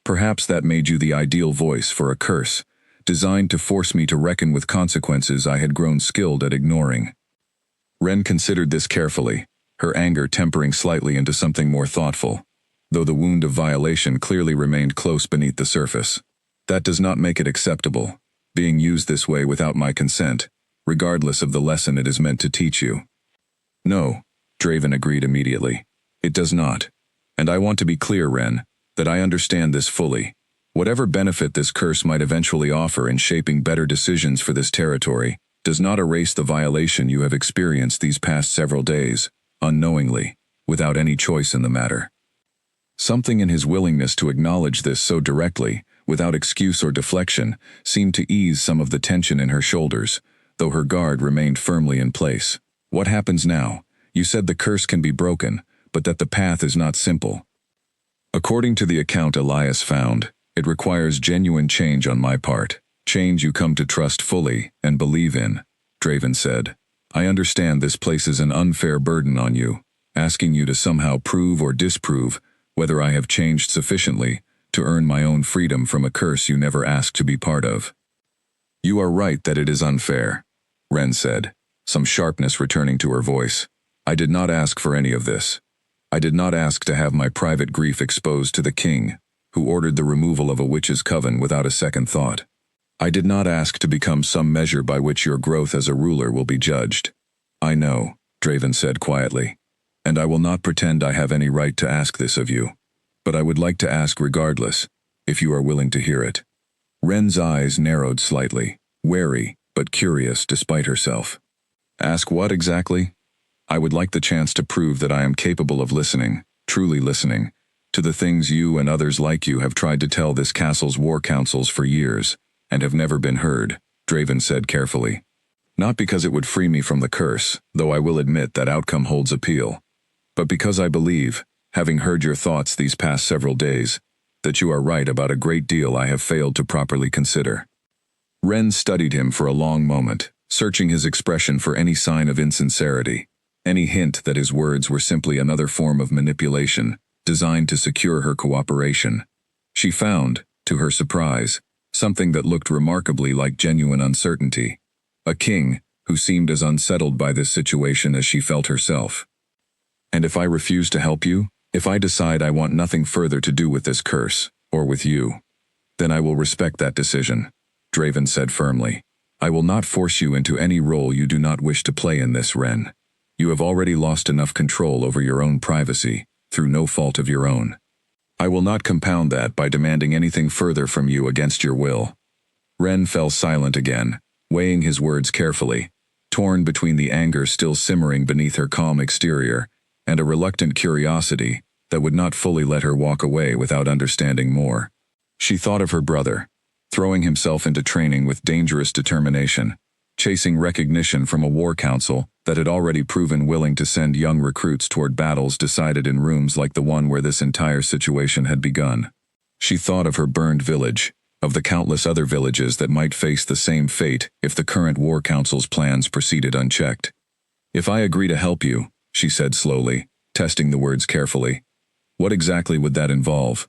Perhaps that made you the ideal voice for a curse, designed to force me to reckon with consequences I had grown skilled at ignoring." Ren considered this carefully, her anger tempering slightly into something more thoughtful, though the wound of violation clearly remained close beneath the surface. "That does not make it acceptable, being used this way without my consent, regardless of the lesson it is meant to teach you." "No," Draven agreed immediately. "It does not. And I want to be clear, Ren, that I understand this fully. Whatever benefit this curse might eventually offer in shaping better decisions for this territory does not erase the violation you have experienced these past several days, unknowingly, without any choice in the matter." Something in his willingness to acknowledge this so directly, without excuse or deflection, seemed to ease some of the tension in her shoulders, though her guard remained firmly in place. "What happens now? You said the curse can be broken, but that the path is not simple." "According to the account Elias found, it requires genuine change on my part, change you come to trust fully and believe in," Draven said. "I understand this places an unfair burden on you, asking you to somehow prove or disprove whether I have changed sufficiently to earn my own freedom from a curse you never asked to be part of." "You are right that it is unfair," Ren said, some sharpness returning to her voice. "I did not ask for any of this. I did not ask to have my private grief exposed to the king, who ordered the removal of a witch's coven without a second thought. I did not ask to become some measure by which your growth as a ruler will be judged." "I know," Draven said quietly, "and I will not pretend I have any right to ask this of you. But I would like to ask regardless, if you are willing to hear it." Ren's eyes narrowed slightly, wary but curious despite herself. "Ask what exactly?" "I would like the chance to prove that I am capable of listening, truly listening, to the things you and others like you have tried to tell this castle's war councils for years, and have never been heard," Draven said carefully. "Not because it would free me from the curse, though I will admit that outcome holds appeal, but because I believe, having heard your thoughts these past several days, that you are right about a great deal I have failed to properly consider." Ren studied him for a long moment, searching his expression for any sign of insincerity, any hint that his words were simply another form of manipulation, designed to secure her cooperation. She found, to her surprise, something that looked remarkably like genuine uncertainty. A king who seemed as unsettled by this situation as she felt herself. "And if I refuse to help you? If I decide I want nothing further to do with this curse, or with you, then I will respect that decision," Draven said firmly. "I will not force you into any role you do not wish to play in this, Ren. You have already lost enough control over your own privacy, through no fault of your own. I will not compound that by demanding anything further from you against your will." Ren fell silent again, weighing his words carefully, torn between the anger still simmering beneath her calm exterior and a reluctant curiosity that would not fully let her walk away without understanding more. She thought of her brother, throwing himself into training with dangerous determination, chasing recognition from a war council that had already proven willing to send young recruits toward battles decided in rooms like the one where this entire situation had begun. She thought of her burned village, of the countless other villages that might face the same fate if the current war council's plans proceeded unchecked. "If I agree to help you," she said slowly, testing the words carefully, "what exactly would that involve?"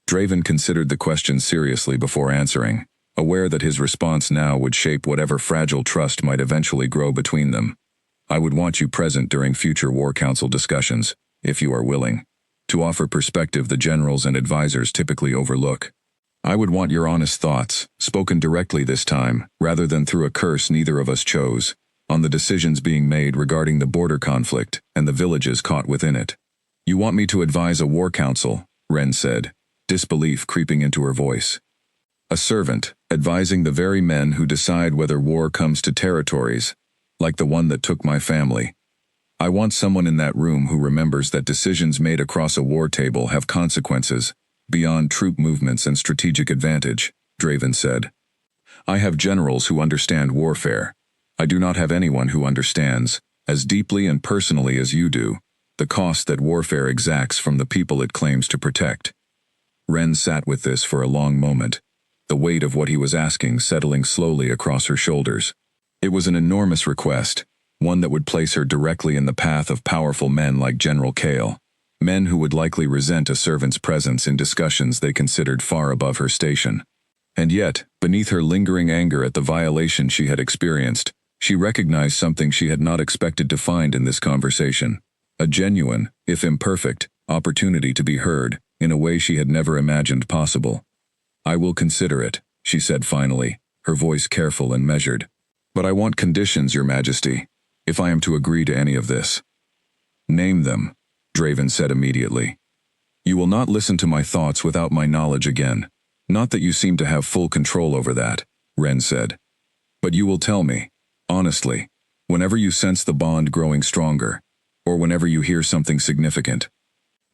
Draven considered the question seriously before answering, aware that his response now would shape whatever fragile trust might eventually grow between them. "I would want you present during future war council discussions, if you are willing." to offer perspective the generals and advisors typically overlook. I would want your honest thoughts, spoken directly this time, rather than through a curse neither of us chose, on the decisions being made regarding the border conflict and the villages caught within it. You want me to advise a war council, Ren said, disbelief creeping into her voice. A servant, advising the very men who decide whether war comes to territories, like the one that took my family. I want someone in that room who remembers that decisions made across a war table have consequences, beyond troop movements and strategic advantage, Draven said. I have generals who understand warfare. I do not have anyone who understands, as deeply and personally as you do, the cost that warfare exacts from the people it claims to protect. Ren sat with this for a long moment, the weight of what he was asking settling slowly across her shoulders. It was an enormous request, one that would place her directly in the path of powerful men like General Kale, men who would likely resent a servant's presence in discussions they considered far above her station. And yet, beneath her lingering anger at the violation she had experienced, she recognized something she had not expected to find in this conversation. A genuine, if imperfect, opportunity to be heard, in a way she had never imagined possible. I will consider it, she said finally, her voice careful and measured. But I want conditions, Your Majesty, if I am to agree to any of this. Name them, Draven said immediately. You will not listen to my thoughts without my knowledge again. Not that you seem to have full control over that, Ren said. But you will tell me, honestly, whenever you sense the bond growing stronger, or whenever you hear something significant.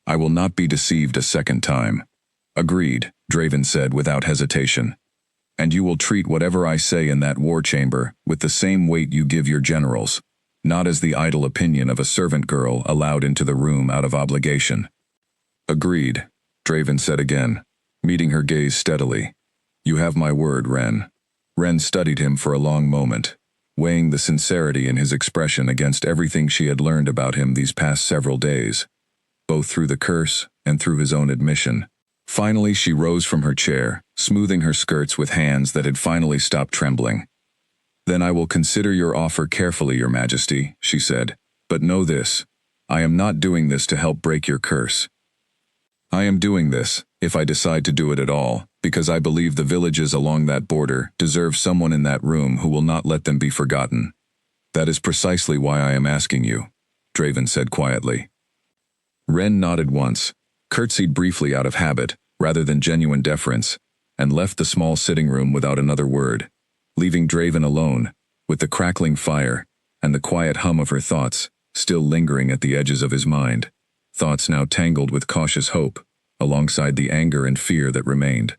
I will not be deceived a second time. Agreed, Draven said without hesitation. And you will treat whatever I say in that war chamber with the same weight you give your generals, not as the idle opinion of a servant girl allowed into the room out of obligation. Agreed, Draven said again, meeting her gaze steadily. You have my word, Ren. Ren studied him for a long moment, weighing the sincerity in his expression against everything she had learned about him these past several days, both through the curse and through his own admission. Finally, she rose from her chair, smoothing her skirts with hands that had finally stopped trembling. Then I will consider your offer carefully, Your Majesty, she said. But know this, I am not doing this to help break your curse. I am doing this, if I decide to do it at all, because I believe the villages along that border deserve someone in that room who will not let them be forgotten. That is precisely why I am asking you, Draven said quietly. Ren nodded once, curtsied briefly out of habit, rather than genuine deference, and left the small sitting room without another word, leaving Draven alone, with the crackling fire and the quiet hum of her thoughts still lingering at the edges of his mind, thoughts now tangled with cautious hope, alongside the anger and fear that remained.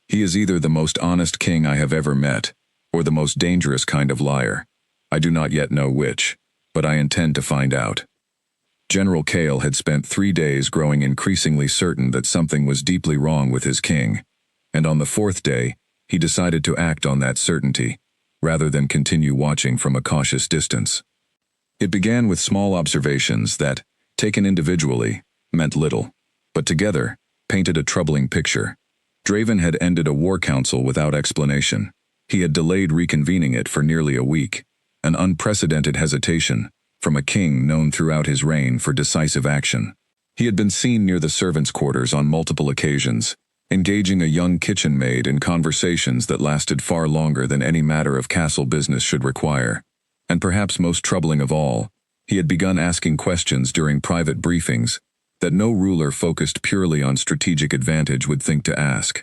He is either the most honest king I have ever met, or the most dangerous kind of liar. I do not yet know which, but I intend to find out. General Kale had spent 3 days growing increasingly certain that something was deeply wrong with his king, and on the 4th day, he decided to act on that certainty, rather than continue watching from a cautious distance. It began with small observations that, taken individually, meant little, but together, painted a troubling picture. Draven had ended a war council without explanation. He had delayed reconvening it for nearly a week, an unprecedented hesitation, from a king known throughout his reign for decisive action. He had been seen near the servants' quarters on multiple occasions, engaging a young kitchen maid in conversations that lasted far longer than any matter of castle business should require. And perhaps most troubling of all, he had begun asking questions during private briefings that no ruler focused purely on strategic advantage would think to ask.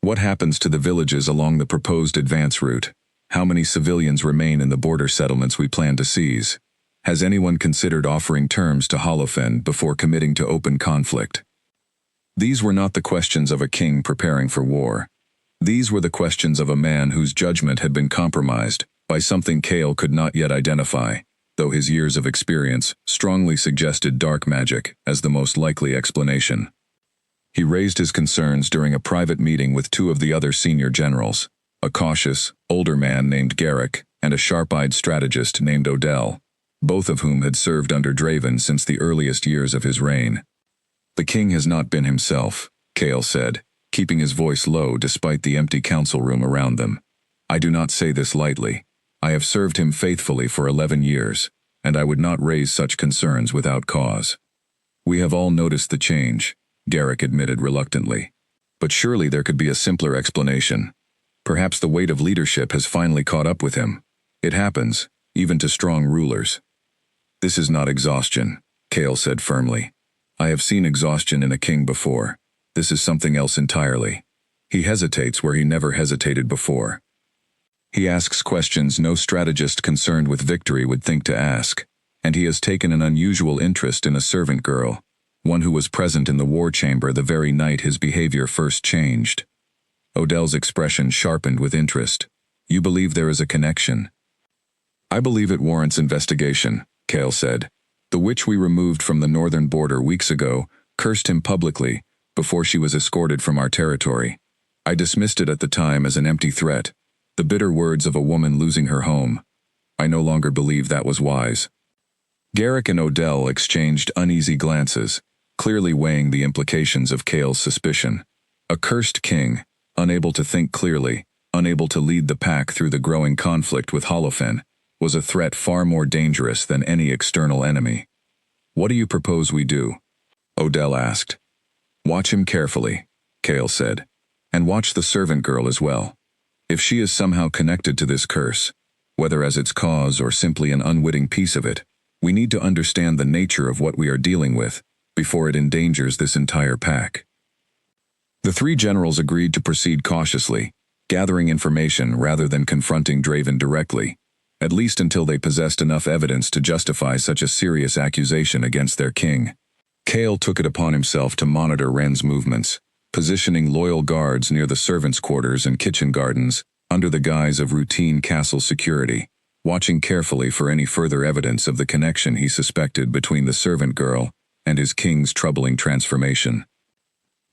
What happens to the villages along the proposed advance route? How many civilians remain in the border settlements we plan to seize? Has anyone considered offering terms to Holofen before committing to open conflict? These were not the questions of a king preparing for war. These were the questions of a man whose judgment had been compromised by something Kale could not yet identify, though his years of experience strongly suggested dark magic as the most likely explanation. He raised his concerns during a private meeting with 2 of the other senior generals, a cautious, older man named Garrick and a sharp-eyed strategist named Odell, both of whom had served under Draven since the earliest years of his reign. The king has not been himself, Kale said, keeping his voice low despite the empty council room around them. I do not say this lightly. I have served him faithfully for 11 years, and I would not raise such concerns without cause. We have all noticed the change, Garrick admitted reluctantly. But surely there could be a simpler explanation. Perhaps the weight of leadership has finally caught up with him. It happens, even to strong rulers. This is not exhaustion, Cale said firmly. I have seen exhaustion in a king before. This is something else entirely. He hesitates where he never hesitated before. He asks questions no strategist concerned with victory would think to ask, and he has taken an unusual interest in a servant girl, one who was present in the war chamber the very night his behavior first changed. Odell's expression sharpened with interest. You believe there is a connection? I believe it warrants investigation, Cale said. The witch we removed from the northern border weeks ago cursed him publicly before she was escorted from our territory. I dismissed it at the time as an empty threat, the bitter words of a woman losing her home. I no longer believe that was wise. Garrick and Odell exchanged uneasy glances, clearly weighing the implications of Cale's suspicion. A cursed king, unable to think clearly, unable to lead the pack through the growing conflict with Holofen, was a threat far more dangerous than any external enemy. What do you propose we do? Odell asked. Watch him carefully, Cale said, and watch the servant girl as well. If she is somehow connected to this curse, whether as its cause or simply an unwitting piece of it, we need to understand the nature of what we are dealing with before it endangers this entire pack. The three generals agreed to proceed cautiously, gathering information rather than confronting Draven directly, at least until they possessed enough evidence to justify such a serious accusation against their king. Cale took it upon himself to monitor Ren's movements, positioning loyal guards near the servants' quarters and kitchen gardens under the guise of routine castle security, watching carefully for any further evidence of the connection he suspected between the servant girl and his king's troubling transformation.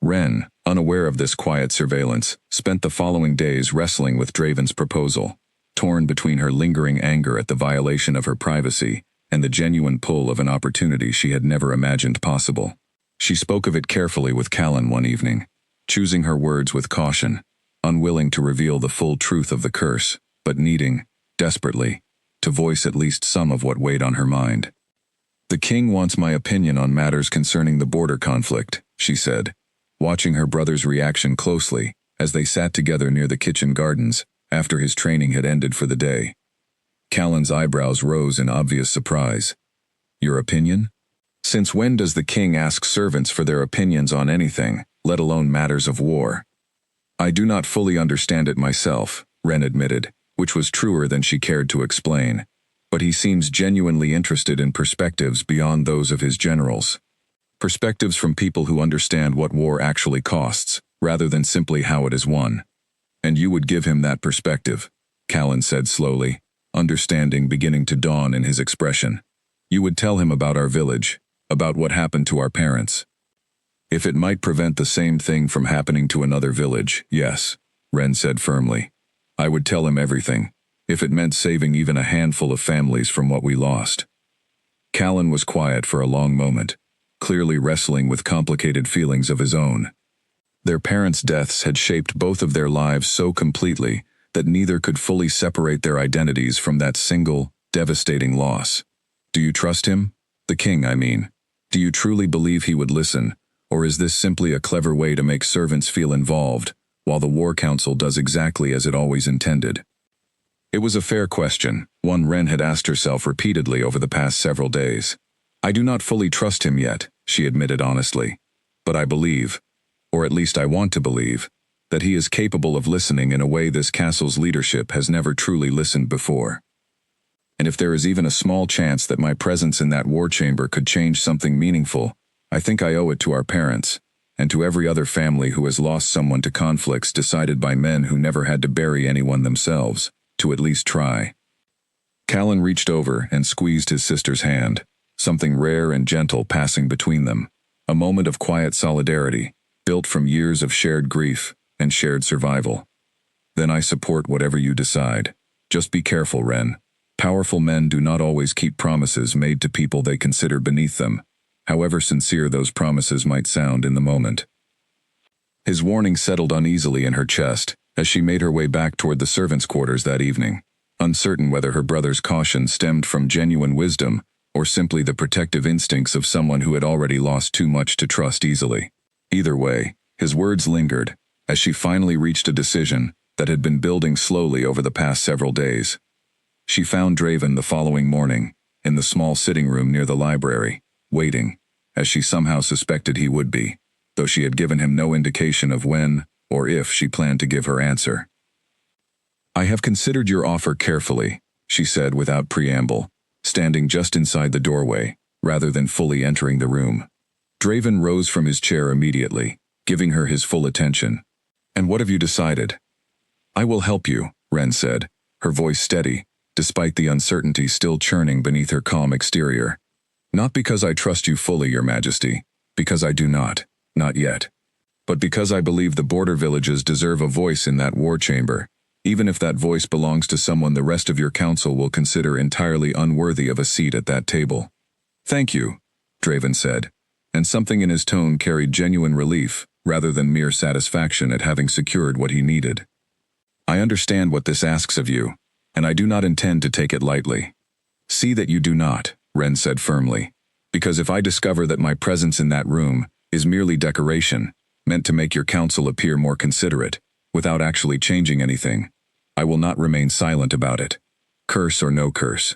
Ren, unaware of this quiet surveillance, spent the following days wrestling with Draven's proposal, torn between her lingering anger at the violation of her privacy and the genuine pull of an opportunity she had never imagined possible. She spoke of it carefully with Callan one evening, choosing her words with caution, unwilling to reveal the full truth of the curse, but needing, desperately, to voice at least some of what weighed on her mind. The king wants my opinion on matters concerning the border conflict, she said, watching her brother's reaction closely as they sat together near the kitchen gardens after his training had ended for the day. Callan's eyebrows rose in obvious surprise. Your opinion? Since when does the king ask servants for their opinions on anything, let alone matters of war? I do not fully understand it myself, Ren admitted, which was truer than she cared to explain. But he seems genuinely interested in perspectives beyond those of his generals. Perspectives from people who understand what war actually costs, rather than simply how it is won. And you would give him that perspective, Callan said slowly, understanding beginning to dawn in his expression. You would tell him about our village, about what happened to our parents. If it might prevent the same thing from happening to another village, yes, Ren said firmly. I would tell him everything, if it meant saving even a handful of families from what we lost. Callan was quiet for a long moment, clearly wrestling with complicated feelings of his own. Their parents' deaths had shaped both of their lives so completely that neither could fully separate their identities from that single, devastating loss. Do you trust him? The king, I mean. Do you truly believe he would listen, or is this simply a clever way to make servants feel involved, while the War Council does exactly as it always intended? It was a fair question, one Ren had asked herself repeatedly over the past several days. I do not fully trust him yet, she admitted honestly, but I believe, or at least I want to believe, that he is capable of listening in a way this castle's leadership has never truly listened before. And if there is even a small chance that my presence in that war chamber could change something meaningful, I think I owe it to our parents, and to every other family who has lost someone to conflicts decided by men who never had to bury anyone themselves, to at least try. Callan reached over and squeezed his sister's hand, something rare and gentle passing between them, a moment of quiet solidarity, built from years of shared grief and shared survival. Then I support whatever you decide. Just be careful, Ren. Powerful men do not always keep promises made to people they consider beneath them, however sincere those promises might sound in the moment. His warning settled uneasily in her chest as she made her way back toward the servants' quarters that evening, uncertain whether her brother's caution stemmed from genuine wisdom or simply the protective instincts of someone who had already lost too much to trust easily. Either way, his words lingered, as she finally reached a decision that had been building slowly over the past several days. She found Draven the following morning, in the small sitting room near the library, waiting, as she somehow suspected he would be, though she had given him no indication of when or if she planned to give her answer. "I have considered your offer carefully," she said without preamble, standing just inside the doorway, rather than fully entering the room. Draven rose from his chair immediately, giving her his full attention. "And what have you decided?" "I will help you," Ren said, her voice steady, despite the uncertainty still churning beneath her calm exterior. "Not because I trust you fully, Your Majesty, because I do not yet. But because I believe the border villages deserve a voice in that war chamber, even if that voice belongs to someone the rest of your council will consider entirely unworthy of a seat at that table." "Thank you," Draven said, and something in his tone carried genuine relief, rather than mere satisfaction at having secured what he needed. "I understand what this asks of you, and I do not intend to take it lightly." "See that you do not," Ren said firmly, "because if I discover that my presence in that room is merely decoration, meant to make your council appear more considerate, without actually changing anything, I will not remain silent about it, curse or no curse."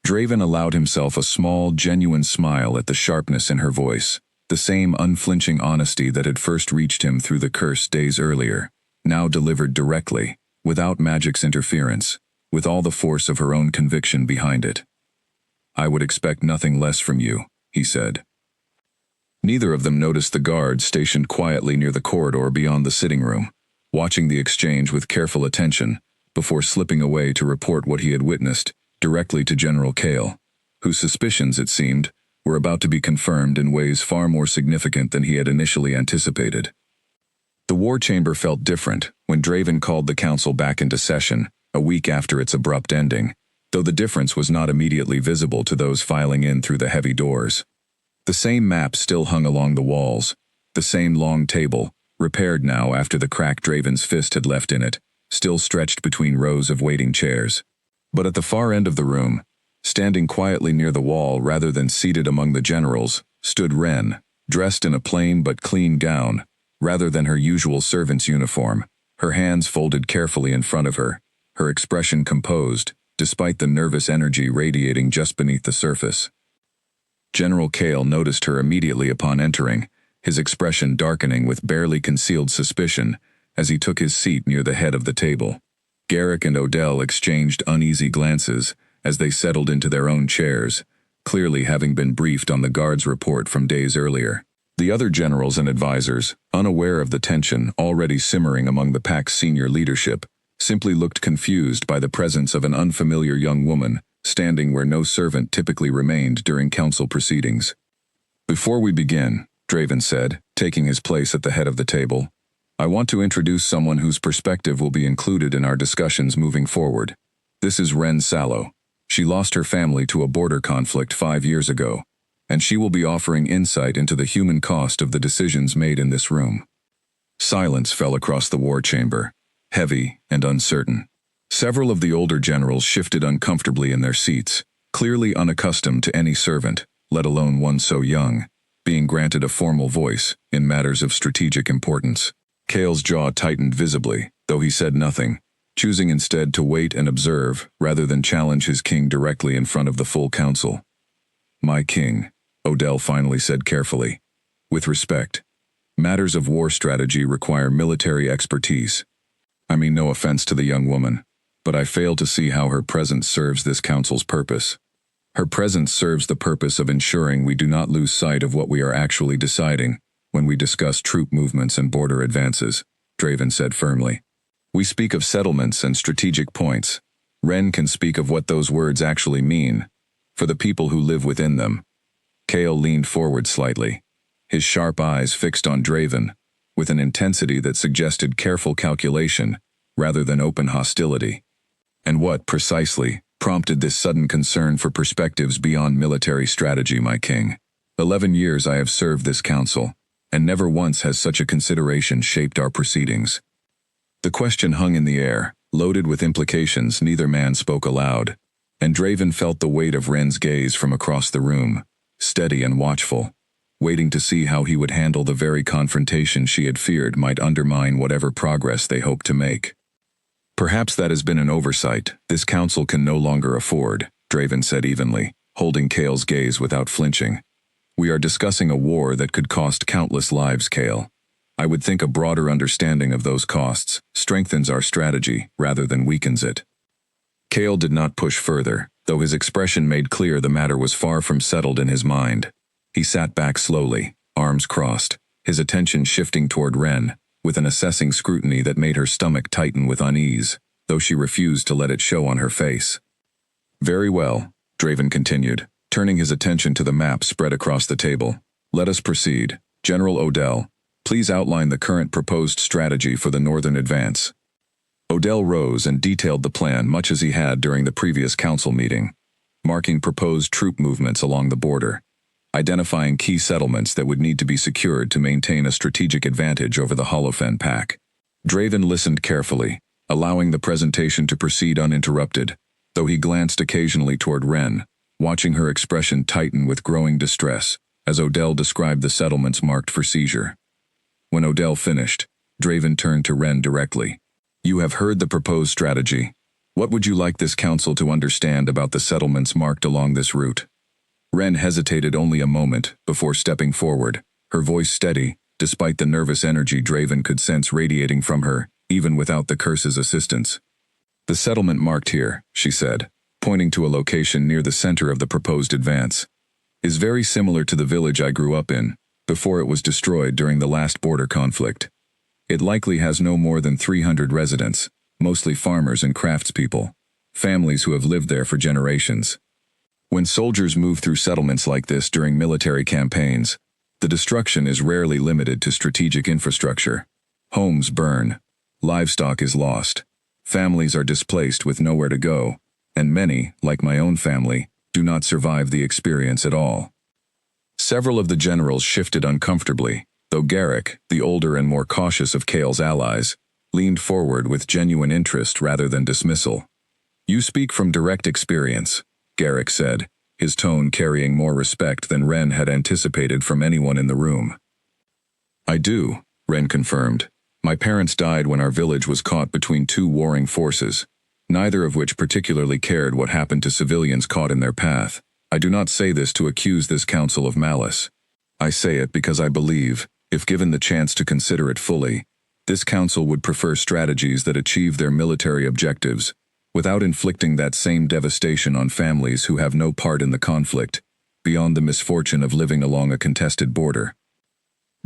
Draven allowed himself a small, genuine smile at the sharpness in her voice, the same unflinching honesty that had first reached him through the curse days earlier, now delivered directly, without magic's interference, with all the force of her own conviction behind it. "I would expect nothing less from you," he said. Neither of them noticed the guard stationed quietly near the corridor beyond the sitting room, watching the exchange with careful attention, before slipping away to report what he had witnessed, directly to General Kale, whose suspicions, it seemed, were about to be confirmed in ways far more significant than he had initially anticipated. The war chamber felt different when Draven called the council back into session, a week after its abrupt ending, though the difference was not immediately visible to those filing in through the heavy doors. The same map still hung along the walls, the same long table, repaired now after the crack Draven's fist had left in it, still stretched between rows of waiting chairs. But at the far end of the room, standing quietly near the wall rather than seated among the generals, stood Ren, dressed in a plain but clean gown, rather than her usual servant's uniform, her hands folded carefully in front of her, her expression composed, despite the nervous energy radiating just beneath the surface. General Kale noticed her immediately upon entering, his expression darkening with barely concealed suspicion as he took his seat near the head of the table. Garrick and Odell exchanged uneasy glances as they settled into their own chairs, clearly having been briefed on the guard's report from days earlier. The other generals and advisors, unaware of the tension already simmering among the pack's senior leadership, simply looked confused by the presence of an unfamiliar young woman standing where no servant typically remained during council proceedings. "Before we begin," Draven said, taking his place at the head of the table, "I want to introduce someone whose perspective will be included in our discussions moving forward. This is Ren Sallow. She lost her family to a border conflict 5 years ago, and she will be offering insight into the human cost of the decisions made in this room." Silence fell across the war chamber, heavy and uncertain. Several of the older generals shifted uncomfortably in their seats, clearly unaccustomed to any servant, let alone one so young, being granted a formal voice in matters of strategic importance. Kale's jaw tightened visibly, though he said nothing, choosing instead to wait and observe rather than challenge his king directly in front of the full council. "My king," Odell finally said carefully, "with respect, matters of war strategy require military expertise. I mean no offense to the young woman, but I fail to see how her presence serves this council's purpose. Her presence serves the purpose of ensuring we do not lose sight of what we are actually deciding when we discuss troop movements and border advances," Draven said firmly. "We speak of settlements and strategic points. Ren can speak of what those words actually mean, for the people who live within them." Kale leaned forward slightly, his sharp eyes fixed on Draven, with an intensity that suggested careful calculation rather than open hostility. "And what, precisely, prompted this sudden concern for perspectives beyond military strategy, my king? 11 years I have served this council, and never once has such a consideration shaped our proceedings." The question hung in the air, loaded with implications neither man spoke aloud. And Draven felt the weight of Ren's gaze from across the room, steady and watchful, waiting to see how he would handle the very confrontation she had feared might undermine whatever progress they hoped to make. Perhaps that has been an oversight this council can no longer afford, Draven said evenly, holding Cale's gaze without flinching. We are discussing a war that could cost countless lives, Cale. I would think a broader understanding of those costs strengthens our strategy rather than weakens it. Cale did not push further, though his expression made clear the matter was far from settled in his mind. He sat back slowly, arms crossed, his attention shifting toward Ren, with an assessing scrutiny that made her stomach tighten with unease, though she refused to let it show on her face. Very well, Draven continued, turning his attention to the map spread across the table. Let us proceed. General Odell, please outline the current proposed strategy for the northern advance. Odell rose and detailed the plan much as he had during the previous council meeting, marking proposed troop movements along the border, identifying key settlements that would need to be secured to maintain a strategic advantage over the Holofen Pack. Draven listened carefully, allowing the presentation to proceed uninterrupted, though he glanced occasionally toward Ren, watching her expression tighten with growing distress as Odell described the settlements marked for seizure. When Odell finished, Draven turned to Ren directly. You have heard the proposed strategy. What would you like this council to understand about the settlements marked along this route? Ren hesitated only a moment before stepping forward, her voice steady, despite the nervous energy Draven could sense radiating from her, even without the curse's assistance. The settlement marked here, she said, pointing to a location near the center of the proposed advance, is very similar to the village I grew up in, before it was destroyed during the last border conflict. It likely has no more than 300 residents, mostly farmers and craftspeople, families who have lived there for generations. When soldiers move through settlements like this during military campaigns, the destruction is rarely limited to strategic infrastructure. Homes burn, livestock is lost, families are displaced with nowhere to go, and many, like my own family, do not survive the experience at all. Several of the generals shifted uncomfortably, though Garrick, the older and more cautious of Cale's allies, leaned forward with genuine interest rather than dismissal. You speak from direct experience, Garrick said, his tone carrying more respect than Ren had anticipated from anyone in the room. I do, Ren confirmed. My parents died when our village was caught between two warring forces, neither of which particularly cared what happened to civilians caught in their path. I do not say this to accuse this council of malice. I say it because I believe, if given the chance to consider it fully, this council would prefer strategies that achieve their military objectives, without inflicting that same devastation on families who have no part in the conflict, beyond the misfortune of living along a contested border.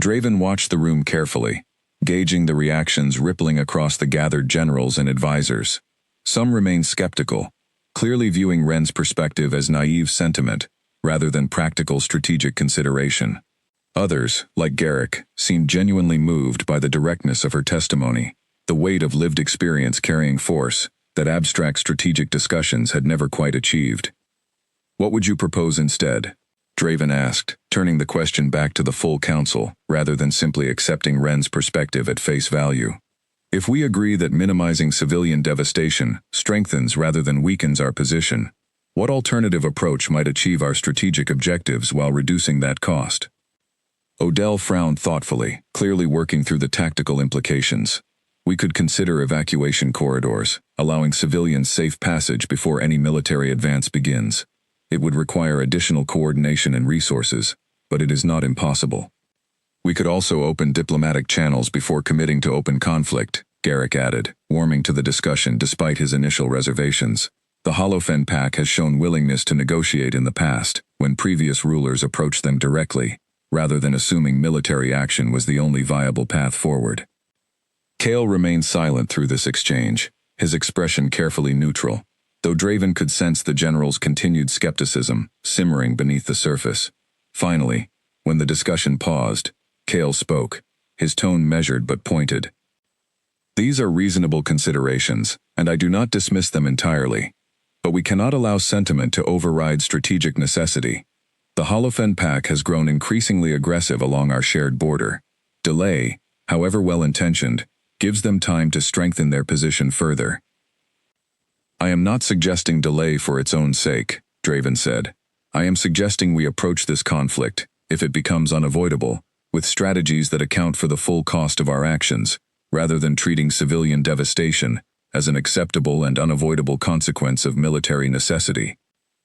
Draven watched the room carefully, gauging the reactions rippling across the gathered generals and advisors. Some remained skeptical, clearly viewing Ren's perspective as naive sentiment, rather than practical strategic consideration. Others, like Garrick, seemed genuinely moved by the directness of her testimony, the weight of lived experience carrying force that abstract strategic discussions had never quite achieved. What would you propose instead? Draven asked, turning the question back to the full council, rather than simply accepting Ren's perspective at face value. If we agree that minimizing civilian devastation strengthens rather than weakens our position, what alternative approach might achieve our strategic objectives while reducing that cost? Odell frowned thoughtfully, clearly working through the tactical implications. We could consider evacuation corridors, allowing civilians safe passage before any military advance begins. It would require additional coordination and resources, but it is not impossible. We could also open diplomatic channels before committing to open conflict, Garrick added, warming to the discussion despite his initial reservations. The Holofen Pack has shown willingness to negotiate in the past, when previous rulers approached them directly, rather than assuming military action was the only viable path forward. Cale remained silent through this exchange, his expression carefully neutral, though Draven could sense the general's continued skepticism simmering beneath the surface. Finally, when the discussion paused, Cale spoke, his tone measured but pointed. These are reasonable considerations, and I do not dismiss them entirely. But we cannot allow sentiment to override strategic necessity. The Holofen Pack has grown increasingly aggressive along our shared border. Delay, however well-intentioned, gives them time to strengthen their position further. I am not suggesting delay for its own sake, Draven said. I am suggesting we approach this conflict, if it becomes unavoidable, with strategies that account for the full cost of our actions, rather than treating civilian devastation as an acceptable and unavoidable consequence of military necessity.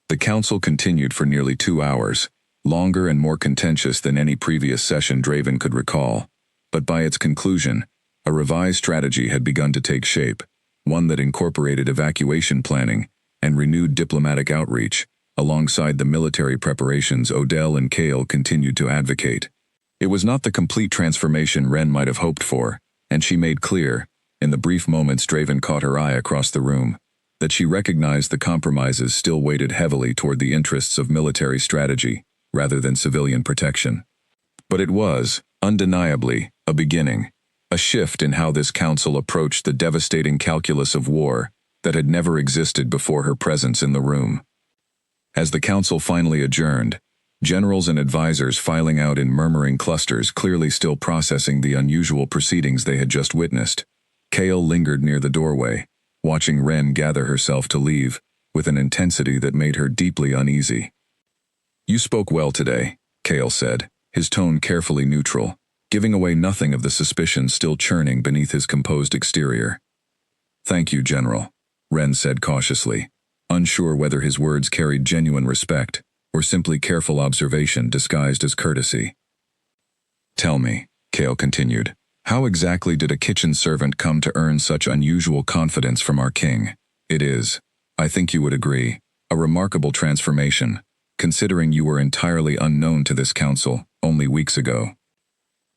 The council continued for nearly 2 hours, longer and more contentious than any previous session Draven could recall. But by its conclusion, a revised strategy had begun to take shape, one that incorporated evacuation planning and renewed diplomatic outreach, alongside the military preparations Odell and Kale continued to advocate. It was not the complete transformation Wren might have hoped for, and she made clear, in the brief moments Draven caught her eye across the room, that she recognized the compromises still weighted heavily toward the interests of military strategy, rather than civilian protection. But it was, undeniably, a beginning, a shift in how this council approached the devastating calculus of war that had never existed before her presence in the room. As the council finally adjourned, generals and advisors filing out in murmuring clusters, clearly still processing the unusual proceedings they had just witnessed, Kale lingered near the doorway, watching Wren gather herself to leave, with an intensity that made her deeply uneasy. "You spoke well today," Kale said, his tone carefully neutral, giving away nothing of the suspicion still churning beneath his composed exterior. "Thank you, General," Wren said cautiously, unsure whether his words carried genuine respect or simply careful observation disguised as courtesy. "Tell me," Kale continued, "how exactly did a kitchen servant come to earn such unusual confidence from our king? It is, I think you would agree, a remarkable transformation, considering you were entirely unknown to this council only weeks ago."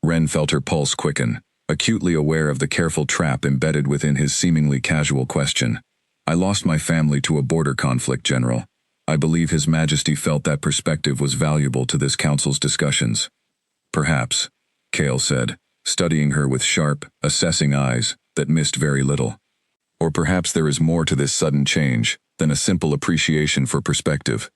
Wren felt her pulse quicken, acutely aware of the careful trap embedded within his seemingly casual question. "I lost my family to a border conflict, General. I believe His Majesty felt that perspective was valuable to this council's discussions." "Perhaps," Kale said, studying her with sharp, assessing eyes that missed very little. "Or perhaps there is more to this sudden change than a simple appreciation for perspective.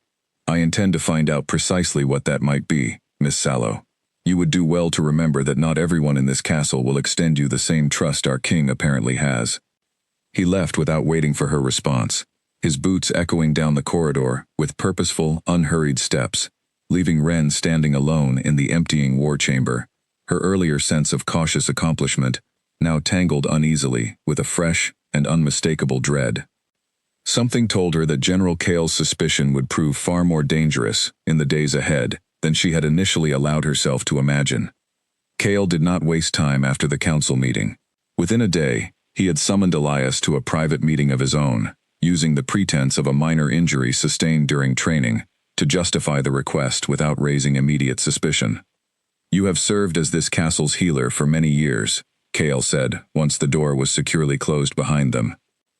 I intend to find out precisely what that might be, Miss Sallow. You would do well to remember that not everyone in this castle will extend you the same trust our king apparently has." He left without waiting for her response, his boots echoing down the corridor with purposeful, unhurried steps, leaving Wren standing alone in the emptying war chamber, her earlier sense of cautious accomplishment now tangled uneasily with a fresh and unmistakable dread. Something told her that General Kale's suspicion would prove far more dangerous in the days ahead than she had initially allowed herself to imagine. Kale did not waste time after the council meeting. Within a day, he had summoned Elias to a private meeting of his own, using the pretense of a minor injury sustained during training to justify the request without raising immediate suspicion. "You have served as this castle's healer for many years," Kale said once the door was securely closed behind them.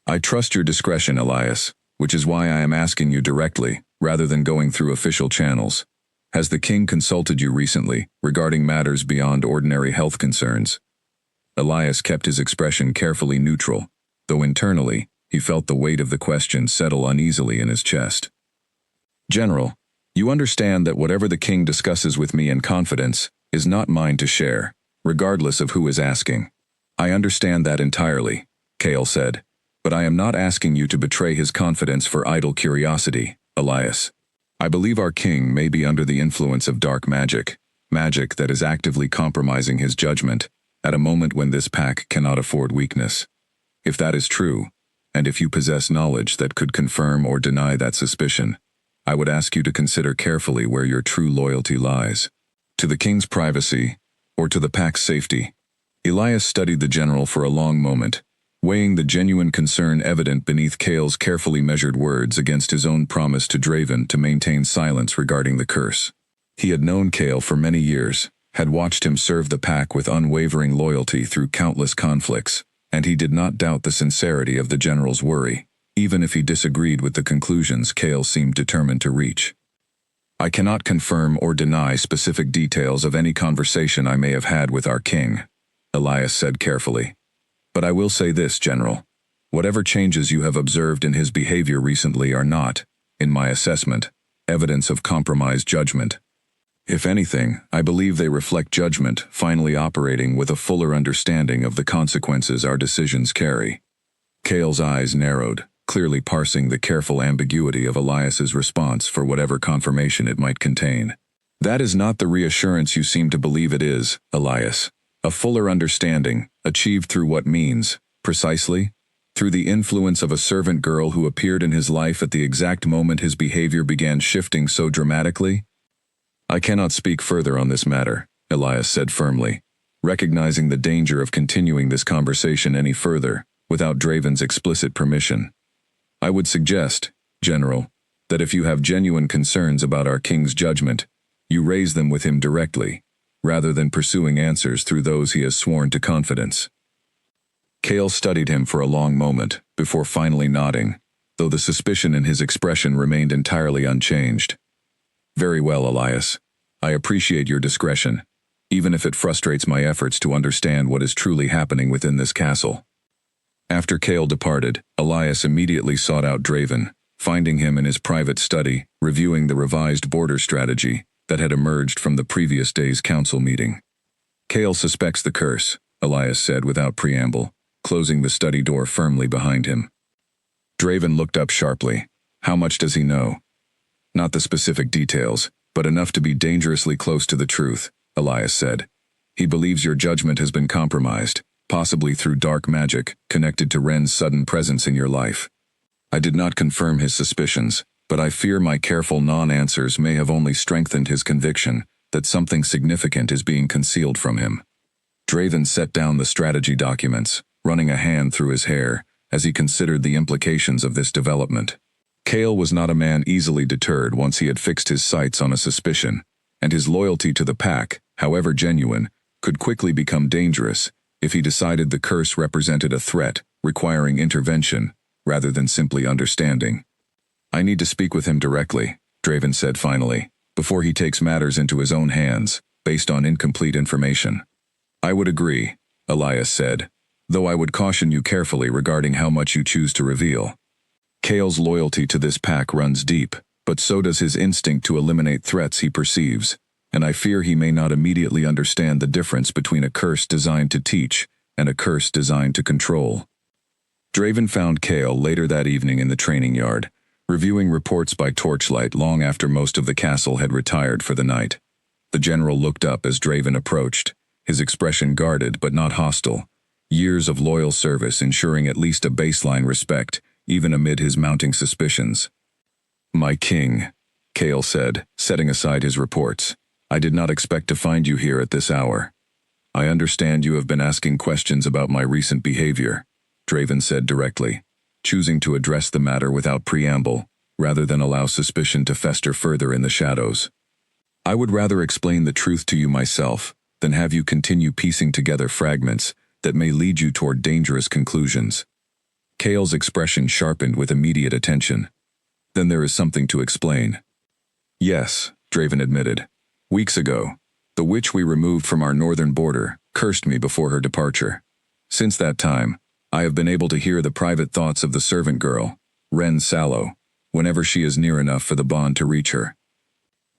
"I trust your discretion, Elias, which is why I am asking you directly, rather than going through official channels. Has the king consulted you recently regarding matters beyond ordinary health concerns?" Elias kept his expression carefully neutral, though internally he felt the weight of the question settle uneasily in his chest. "General, you understand that whatever the king discusses with me in confidence is not mine to share, regardless of who is asking." "I understand that entirely," Kale said, "but I am not asking you to betray his confidence for idle curiosity, Elias. I believe our king may be under the influence of dark magic, magic that is actively compromising his judgment, at a moment when this pack cannot afford weakness. If that is true, and if you possess knowledge that could confirm or deny that suspicion, I would ask you to consider carefully where your true loyalty lies. To the king's privacy, or to the pack's safety." Elias studied the general for a long moment, weighing the genuine concern evident beneath Kale's carefully measured words against his own promise to Draven to maintain silence regarding the curse. He had known Kale for many years, had watched him serve the pack with unwavering loyalty through countless conflicts, and he did not doubt the sincerity of the general's worry, even if he disagreed with the conclusions Kale seemed determined to reach. "I cannot confirm or deny specific details of any conversation I may have had with our king," Elias said carefully. "But I will say this, General. Whatever changes you have observed in his behavior recently are not, in my assessment, evidence of compromised judgment. If anything, I believe they reflect judgment finally operating with a fuller understanding of the consequences our decisions carry." Kale's eyes narrowed, clearly parsing the careful ambiguity of Elias's response for whatever confirmation it might contain. That is not the reassurance you seem to believe it is, Elias. A fuller understanding, achieved through what means, precisely? Through the influence of a servant girl who appeared in his life at the exact moment his behavior began shifting so dramatically? I cannot speak further on this matter, Elias said firmly, recognizing the danger of continuing this conversation any further, without Draven's explicit permission. I would suggest, General, that if you have genuine concerns about our king's judgment, you raise them with him directly, rather than pursuing answers through those he has sworn to confidence. Cale studied him for a long moment, before finally nodding, though the suspicion in his expression remained entirely unchanged. Very well, Elias. I appreciate your discretion, even if it frustrates my efforts to understand what is truly happening within this castle. After Cale departed, Elias immediately sought out Draven, finding him in his private study, reviewing the revised border strategy that had emerged from the previous day's council meeting. Cale suspects the curse, Elias said without preamble, closing the study door firmly behind him. Draven looked up sharply. How much does he know? Not the specific details, but enough to be dangerously close to the truth, Elias said. He believes your judgment has been compromised, possibly through dark magic connected to Ren's sudden presence in your life. I did not confirm his suspicions, but I fear my careful non-answers may have only strengthened his conviction that something significant is being concealed from him. Draven set down the strategy documents, running a hand through his hair as he considered the implications of this development. Cale was not a man easily deterred once he had fixed his sights on a suspicion, and his loyalty to the pack, however genuine, could quickly become dangerous if he decided the curse represented a threat requiring intervention rather than simply understanding. I need to speak with him directly, Draven said finally, before he takes matters into his own hands, based on incomplete information. I would agree, Elias said, though I would caution you carefully regarding how much you choose to reveal. Cale's loyalty to this pack runs deep, but so does his instinct to eliminate threats he perceives, and I fear he may not immediately understand the difference between a curse designed to teach and a curse designed to control. Draven found Cale later that evening in the training yard, reviewing reports by torchlight long after most of the castle had retired for the night. The general looked up as Draven approached, his expression guarded but not hostile, years of loyal service ensuring at least a baseline respect, even amid his mounting suspicions. My king, Cale said, setting aside his reports. I did not expect to find you here at this hour. I understand you have been asking questions about my recent behavior, Draven said directly, choosing to address the matter without preamble, rather than allow suspicion to fester further in the shadows. I would rather explain the truth to you myself than have you continue piecing together fragments that may lead you toward dangerous conclusions. Cale's expression sharpened with immediate attention. Then there is something to explain. Yes, Draven admitted. Weeks ago, the witch we removed from our northern border cursed me before her departure. Since that time, I have been able to hear the private thoughts of the servant girl, Ren Sallow, whenever she is near enough for the bond to reach her.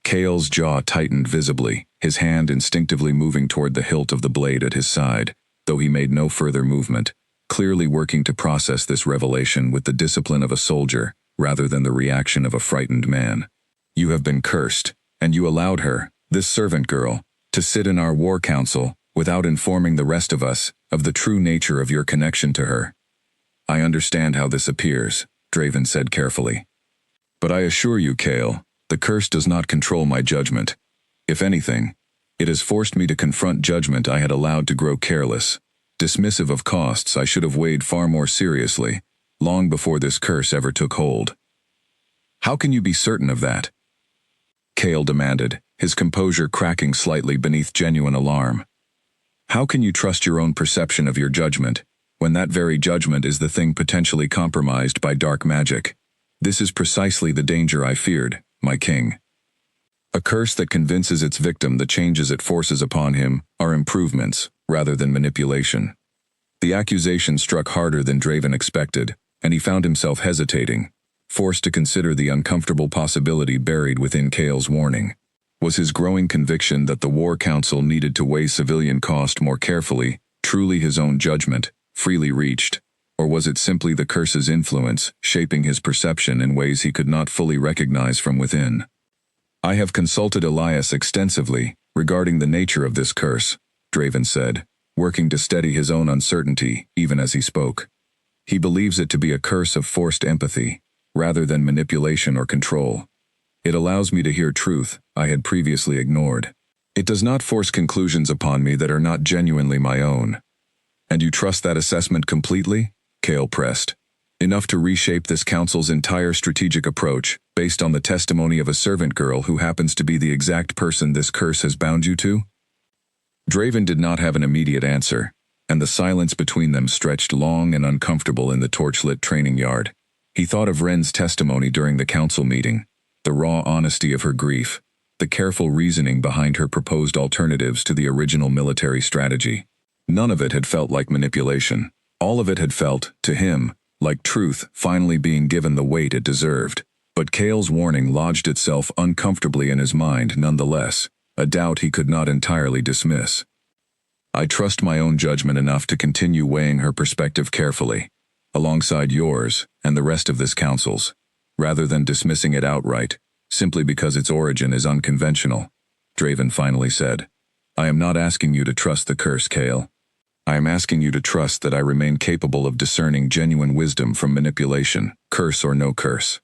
Cale's jaw tightened visibly, his hand instinctively moving toward the hilt of the blade at his side, though he made no further movement, clearly working to process this revelation with the discipline of a soldier rather than the reaction of a frightened man. You have been cursed, and you allowed her, this servant girl, to sit in our war council without informing the rest of us of the true nature of your connection to her. I understand how this appears, Draven said carefully. But I assure you, Cale, the curse does not control my judgment. If anything, it has forced me to confront judgment I had allowed to grow careless, dismissive of costs I should have weighed far more seriously, long before this curse ever took hold. How can you be certain of that? Cale demanded, his composure cracking slightly beneath genuine alarm. How can you trust your own perception of your judgment, when that very judgment is the thing potentially compromised by dark magic? This is precisely the danger I feared, my king. A curse that convinces its victim the changes it forces upon him are improvements, rather than manipulation. The accusation struck harder than Draven expected, and he found himself hesitating, forced to consider the uncomfortable possibility buried within Cale's warning. Was his growing conviction that the War Council needed to weigh civilian cost more carefully truly his own judgment, freely reached, Or was it simply the curse's influence, shaping his perception in ways he could not fully recognize from within? I have consulted Elias extensively regarding the nature of this curse, Draven said, working to steady his own uncertainty even as he spoke. He believes it to be a curse of forced empathy, rather than manipulation or control. It allows me to hear truth I had previously ignored. It does not force conclusions upon me that are not genuinely my own. And you trust that assessment completely? Kale pressed. Enough to reshape this council's entire strategic approach based on the testimony of a servant girl who happens to be the exact person this curse has bound you to? Draven did not have an immediate answer, and the silence between them stretched long and uncomfortable in the torchlit training yard. He thought of Wren's testimony during the council meeting, the raw honesty of her grief, the careful reasoning behind her proposed alternatives to the original military strategy. None of it had felt like manipulation. All of it had felt, to him, like truth finally being given the weight it deserved. But Kale's warning lodged itself uncomfortably in his mind nonetheless, a doubt he could not entirely dismiss. I trust my own judgment enough to continue weighing her perspective carefully, alongside yours and the rest of this council's, rather than dismissing it outright, simply because its origin is unconventional, Draven finally said. I am not asking you to trust the curse, Kale. I am asking you to trust that I remain capable of discerning genuine wisdom from manipulation, curse or no curse.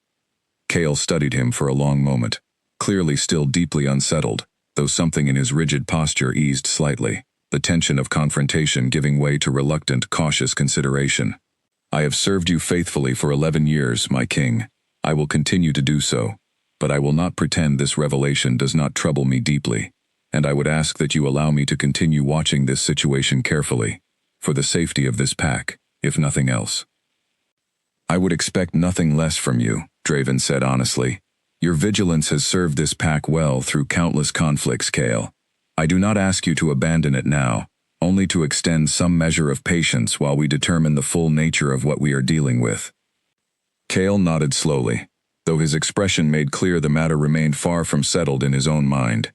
Kale studied him for a long moment, clearly still deeply unsettled, though something in his rigid posture eased slightly, the tension of confrontation giving way to reluctant, cautious consideration. I have served you faithfully for 11 years, my king. I will continue to do so, but I will not pretend this revelation does not trouble me deeply, and I would ask that you allow me to continue watching this situation carefully, for the safety of this pack, if nothing else. I would expect nothing less from you, Draven said honestly. Your vigilance has served this pack well through countless conflicts, Kale. I do not ask you to abandon it now, only to extend some measure of patience while we determine the full nature of what we are dealing with. Kale nodded slowly, though his expression made clear the matter remained far from settled in his own mind.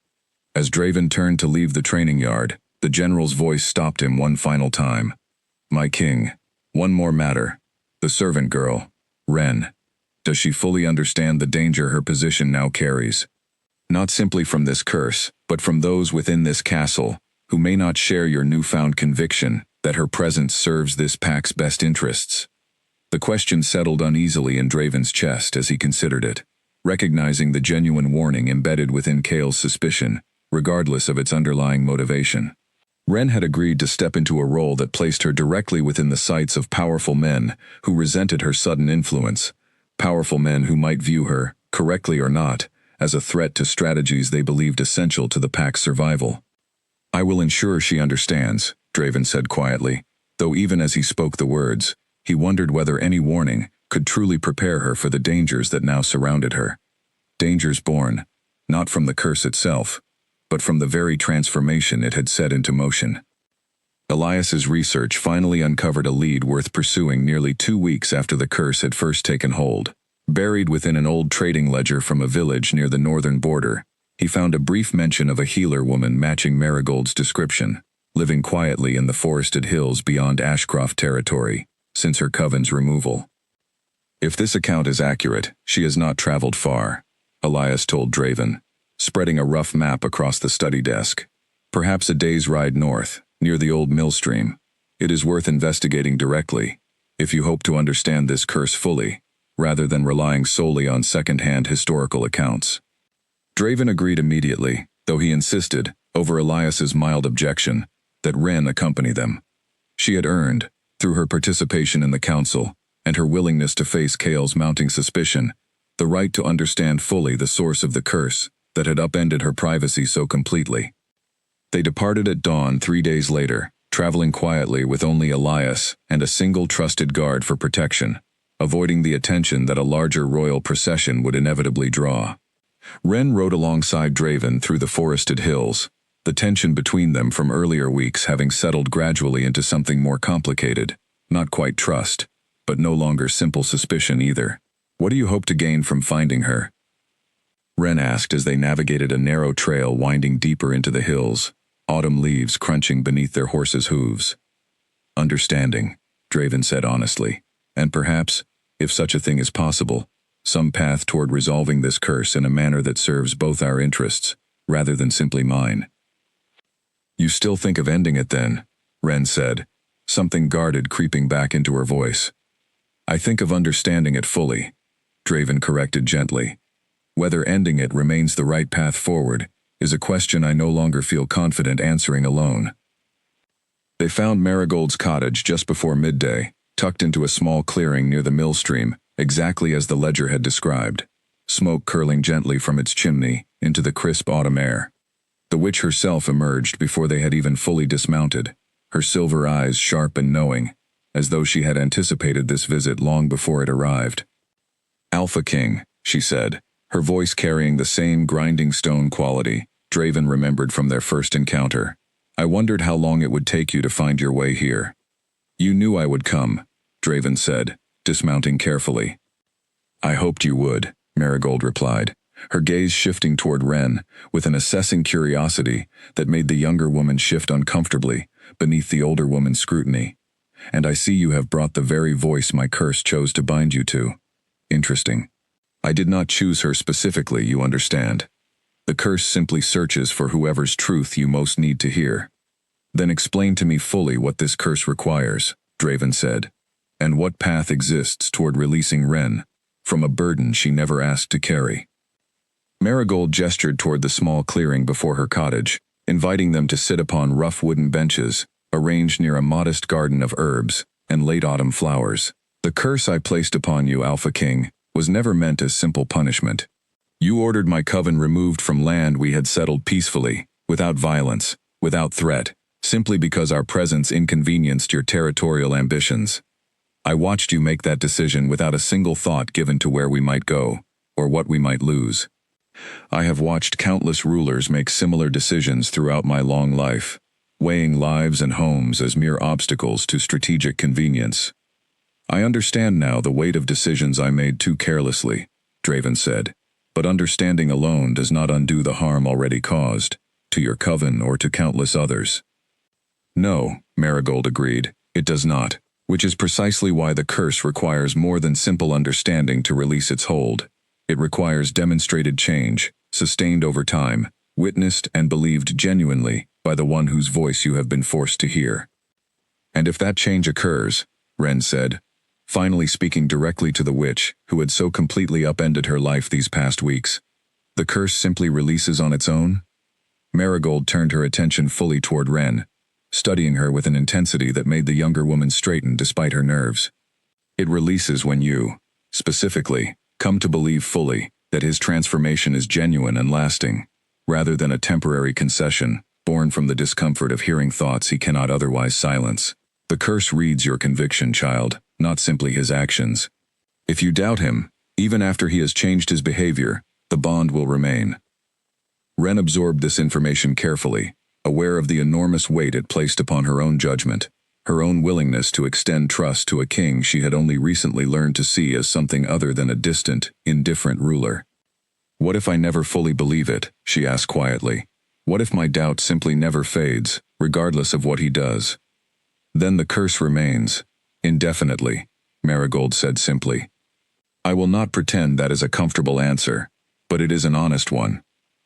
As Draven turned to leave the training yard, the general's voice stopped him one final time. My king, one more matter. The servant girl, Wren. Does she fully understand the danger her position now carries? Not simply from this curse, but from those within this castle, who may not share your newfound conviction that her presence serves this pack's best interests. The question settled uneasily in Draven's chest as he considered it, recognizing the genuine warning embedded within Kale's suspicion, regardless of its underlying motivation. Wren had agreed to step into a role that placed her directly within the sights of powerful men who resented her sudden influence, powerful men who might view her, correctly or not, as a threat to strategies they believed essential to the pack's survival. I will ensure she understands, Draven said quietly, though even as he spoke the words, he wondered whether any warning could truly prepare her for the dangers that now surrounded her. Dangers born, not from the curse itself, but from the very transformation it had set into motion. Elias's research finally uncovered a lead worth pursuing nearly 2 weeks after the curse had first taken hold. Buried within an old trading ledger from a village near the northern border, he found a brief mention of a healer woman matching Marigold's description, living quietly in the forested hills beyond Ashcroft territory, since her coven's removal. If this account is accurate, she has not traveled far, Elias told Draven, spreading a rough map across the study desk. Perhaps a day's ride north, near the old mill stream. It is worth investigating directly, if you hope to understand this curse fully, rather than relying solely on second-hand historical accounts. Draven agreed immediately, though he insisted, over Elias's mild objection, that Wren accompany them. She had earned, through her participation in the council, and her willingness to face Kale's mounting suspicion, the right to understand fully the source of the curse that had upended her privacy so completely. They departed at dawn 3 days later, traveling quietly with only Elias and a single trusted guard for protection, avoiding the attention that a larger royal procession would inevitably draw. Wren rode alongside Draven through the forested hills, the tension between them from earlier weeks having settled gradually into something more complicated, not quite trust, but no longer simple suspicion either. What do you hope to gain from finding her? Wren asked as they navigated a narrow trail winding deeper into the hills, autumn leaves crunching beneath their horses' hooves. Understanding, Draven said honestly. And perhaps, if such a thing is possible, some path toward resolving this curse in a manner that serves both our interests, rather than simply mine. You still think of ending it then, Ren said, something guarded creeping back into her voice. I think of understanding it fully, Draven corrected gently. Whether ending it remains the right path forward is a question I no longer feel confident answering alone. They found Marigold's cottage just before midday, tucked into a small clearing near the mill stream, exactly as the ledger had described, smoke curling gently from its chimney into the crisp autumn air. The witch herself emerged before they had even fully dismounted, her silver eyes sharp and knowing, as though she had anticipated this visit long before it arrived. Alpha King, she said, her voice carrying the same grinding stone quality Draven remembered from their first encounter. I wondered how long it would take you to find your way here. You knew I would come, Draven said, dismounting carefully. I hoped you would, Marigold replied, her gaze shifting toward Ren with an assessing curiosity that made the younger woman shift uncomfortably beneath the older woman's scrutiny. And I see you have brought the very voice my curse chose to bind you to. Interesting. I did not choose her specifically, you understand. The curse simply searches for whoever's truth you most need to hear. Then explain to me fully what this curse requires, Draven said, and what path exists toward releasing Ren from a burden she never asked to carry. Marigold gestured toward the small clearing before her cottage, inviting them to sit upon rough wooden benches, arranged near a modest garden of herbs and late autumn flowers. The curse I placed upon you, Alpha King, was never meant as simple punishment. You ordered my coven removed from land we had settled peacefully, without violence, without threat, simply because our presence inconvenienced your territorial ambitions. I watched you make that decision without a single thought given to where we might go, or what we might lose. I have watched countless rulers make similar decisions throughout my long life, weighing lives and homes as mere obstacles to strategic convenience. I understand now the weight of decisions I made too carelessly, Draven said, but understanding alone does not undo the harm already caused, to your coven or to countless others. No, Marigold agreed, it does not, which is precisely why the curse requires more than simple understanding to release its hold. It requires demonstrated change, sustained over time, witnessed and believed genuinely by the one whose voice you have been forced to hear. And if that change occurs, Ren said, finally speaking directly to the witch who had so completely upended her life these past weeks, the curse simply releases on its own? Marigold turned her attention fully toward Ren, studying her with an intensity that made the younger woman straighten despite her nerves. It releases when you, specifically, come to believe fully that his transformation is genuine and lasting, rather than a temporary concession born from the discomfort of hearing thoughts he cannot otherwise silence. The curse reads your conviction, child, not simply his actions. If you doubt him, even after he has changed his behavior, the bond will remain. Ren absorbed this information carefully, aware of the enormous weight it placed upon her own judgment, her own willingness to extend trust to a king she had only recently learned to see as something other than a distant, indifferent ruler. What if I never fully believe it? She asked quietly. What if my doubt simply never fades, regardless of what he does? Then the curse remains, indefinitely, Marigold said simply. I will not pretend that is a comfortable answer, but it is an honest one.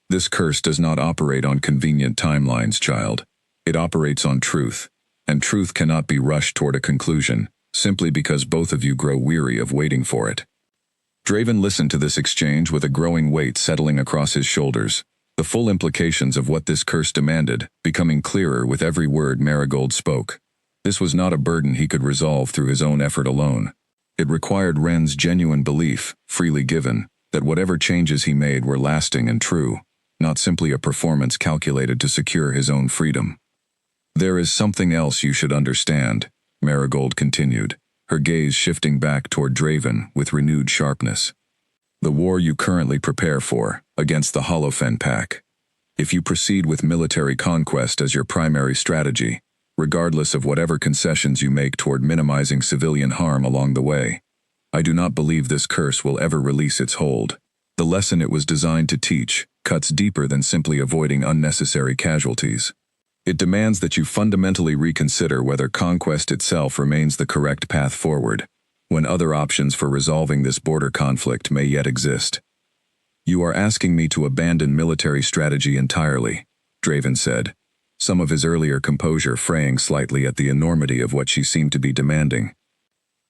This curse does not operate on convenient timelines, child. It operates on truth, and truth cannot be rushed toward a conclusion, simply because both of you grow weary of waiting for it. Draven listened to this exchange with a growing weight settling across his shoulders, the full implications of what this curse demanded becoming clearer with every word Marigold spoke. This was not a burden he could resolve through his own effort alone. It required Ren's genuine belief, freely given, that whatever changes he made were lasting and true, not simply a performance calculated to secure his own freedom. There is something else you should understand, Marigold continued, her gaze shifting back toward Draven with renewed sharpness. The war you currently prepare for, against the Holofen Pack. If you proceed with military conquest as your primary strategy, regardless of whatever concessions you make toward minimizing civilian harm along the way, I do not believe this curse will ever release its hold. The lesson it was designed to teach cuts deeper than simply avoiding unnecessary casualties. It demands that you fundamentally reconsider whether conquest itself remains the correct path forward, when other options for resolving this border conflict may yet exist. You are asking me to abandon military strategy entirely, Draven said, some of his earlier composure fraying slightly at the enormity of what she seemed to be demanding.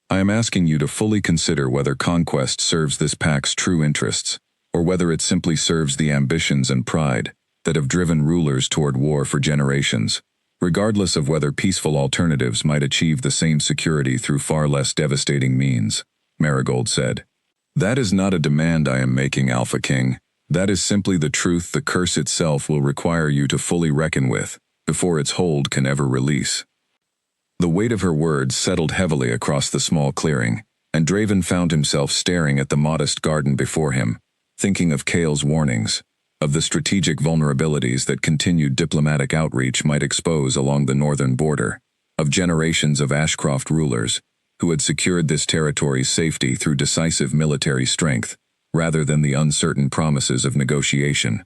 I am asking you to fully consider whether conquest serves this pack's true interests, or whether it simply serves the ambitions and pride that have driven rulers toward war for generations, regardless of whether peaceful alternatives might achieve the same security through far less devastating means, Marigold said. That is not a demand I am making, Alpha King. That is simply the truth the curse itself will require you to fully reckon with, before its hold can ever release. The weight of her words settled heavily across the small clearing, and Draven found himself staring at the modest garden before him, thinking of Kael's warnings, of the strategic vulnerabilities that continued diplomatic outreach might expose along the northern border, of generations of Ashcroft rulers who had secured this territory's safety through decisive military strength, rather than the uncertain promises of negotiation.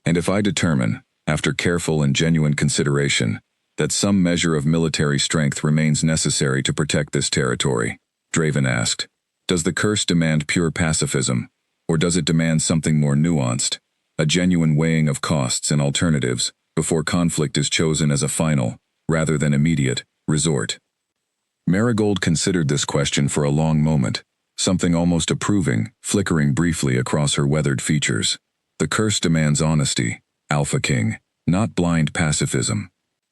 And if I determine, after careful and genuine consideration, that some measure of military strength remains necessary to protect this territory, Draven asked, does the curse demand pure pacifism, or does it demand something more nuanced, a genuine weighing of costs and alternatives before conflict is chosen as a final, rather than immediate, resort? Marigold considered this question for a long moment, something almost approving, flickering briefly across her weathered features. The curse demands honesty, Alpha King, not blind pacifism.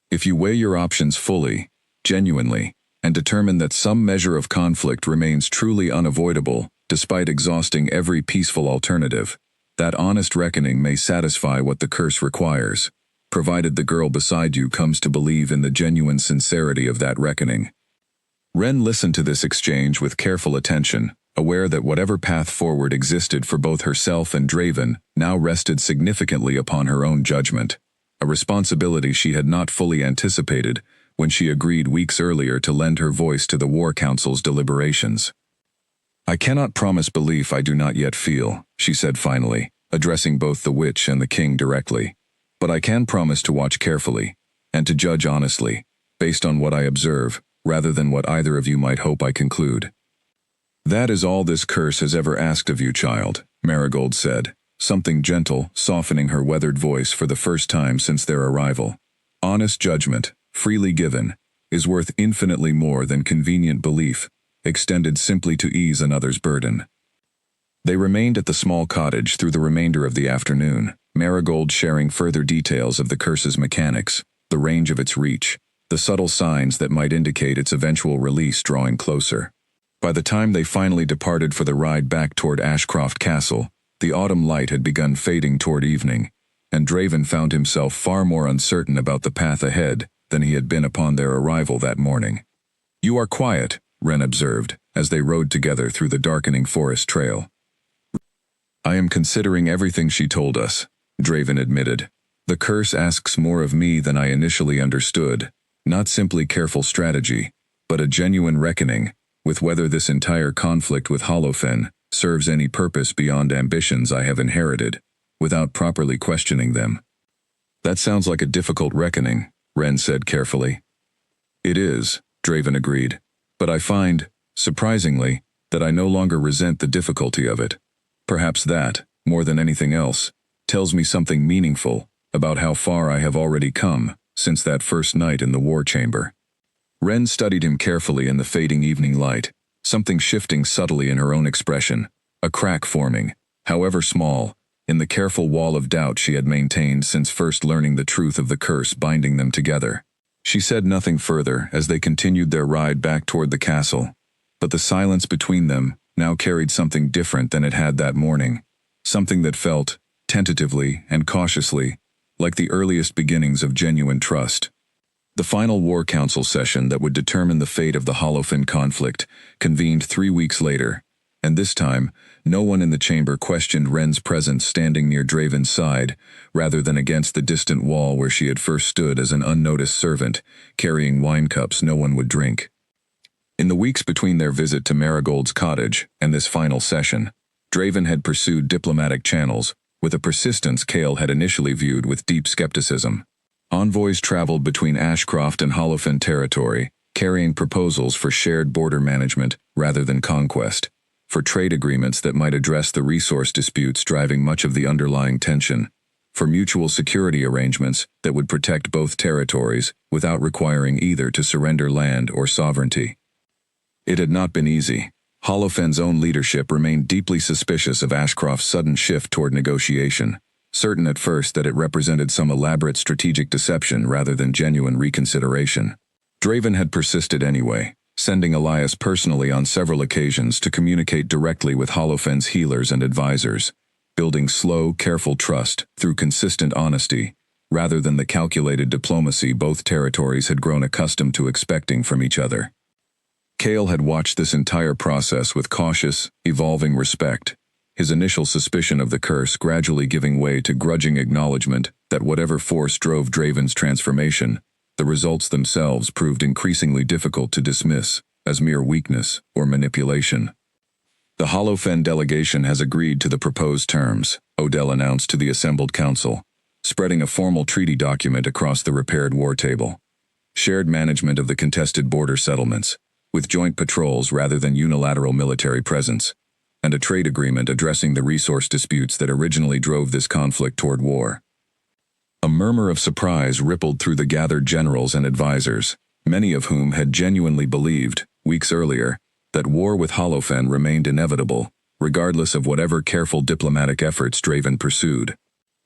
If you weigh your options fully, genuinely, and determine that some measure of conflict remains truly unavoidable, despite exhausting every peaceful alternative, that honest reckoning may satisfy what the curse requires, provided the girl beside you comes to believe in the genuine sincerity of that reckoning. Ren listened to this exchange with careful attention, aware that whatever path forward existed for both herself and Draven now rested significantly upon her own judgment, a responsibility she had not fully anticipated when she agreed weeks earlier to lend her voice to the War Council's deliberations. I cannot promise belief I do not yet feel, she said finally, addressing both the witch and the king directly, but I can promise to watch carefully, and to judge honestly, based on what I observe, rather than what either of you might hope I conclude. That is all this curse has ever asked of you, child, Marigold said, something gentle softening her weathered voice for the first time since their arrival. Honest judgment, freely given, is worth infinitely more than convenient belief, extended simply to ease another's burden. They remained at the small cottage through the remainder of the afternoon, Marigold sharing further details of the curse's mechanics, the range of its reach, the subtle signs that might indicate its eventual release drawing closer. By the time they finally departed for the ride back toward Ashcroft Castle, the autumn light had begun fading toward evening, and Draven found himself far more uncertain about the path ahead than he had been upon their arrival that morning. You are quiet, Ren observed, as they rode together through the darkening forest trail. I am considering everything she told us, Draven admitted. The curse asks more of me than I initially understood, not simply careful strategy, but a genuine reckoning with whether this entire conflict with Holofen serves any purpose beyond ambitions I have inherited, without properly questioning them. That sounds like a difficult reckoning, Ren said carefully. It is, Draven agreed, but I find, surprisingly, that I no longer resent the difficulty of it. Perhaps that, more than anything else, tells me something meaningful about how far I have already come since that first night in the war chamber. Ren studied him carefully in the fading evening light, something shifting subtly in her own expression, a crack forming, however small, in the careful wall of doubt she had maintained since first learning the truth of the curse binding them together. She said nothing further as they continued their ride back toward the castle, but the silence between them now carried something different than it had that morning, something that felt, tentatively and cautiously, like the earliest beginnings of genuine trust. The final War Council session that would determine the fate of the Holofen conflict convened 3 weeks later, and this time, no one in the chamber questioned Ren's presence standing near Draven's side, rather than against the distant wall where she had first stood as an unnoticed servant, carrying wine cups no one would drink. In the weeks between their visit to Marigold's cottage and this final session, Draven had pursued diplomatic channels with a persistence Kael had initially viewed with deep skepticism. Envoys traveled between Ashcroft and Holofen territory, carrying proposals for shared border management rather than conquest, for trade agreements that might address the resource disputes driving much of the underlying tension, for mutual security arrangements that would protect both territories without requiring either to surrender land or sovereignty. It had not been easy. Holofen's own leadership remained deeply suspicious of Ashcroft's sudden shift toward negotiation, certain at first that it represented some elaborate strategic deception rather than genuine reconsideration. Draven had persisted anyway, sending Elias personally on several occasions to communicate directly with Holofen's healers and advisors, building slow, careful trust through consistent honesty, rather than the calculated diplomacy both territories had grown accustomed to expecting from each other. Cale had watched this entire process with cautious, evolving respect, his initial suspicion of the curse gradually giving way to grudging acknowledgement that whatever force drove Draven's transformation, the results themselves proved increasingly difficult to dismiss as mere weakness or manipulation. The Holofen delegation has agreed to the proposed terms, Odell announced to the assembled council, spreading a formal treaty document across the repaired war table. Shared management of the contested border settlements, with joint patrols rather than unilateral military presence, and a trade agreement addressing the resource disputes that originally drove this conflict toward war. A murmur of surprise rippled through the gathered generals and advisors, many of whom had genuinely believed, weeks earlier, that war with Holofen remained inevitable, regardless of whatever careful diplomatic efforts Draven pursued.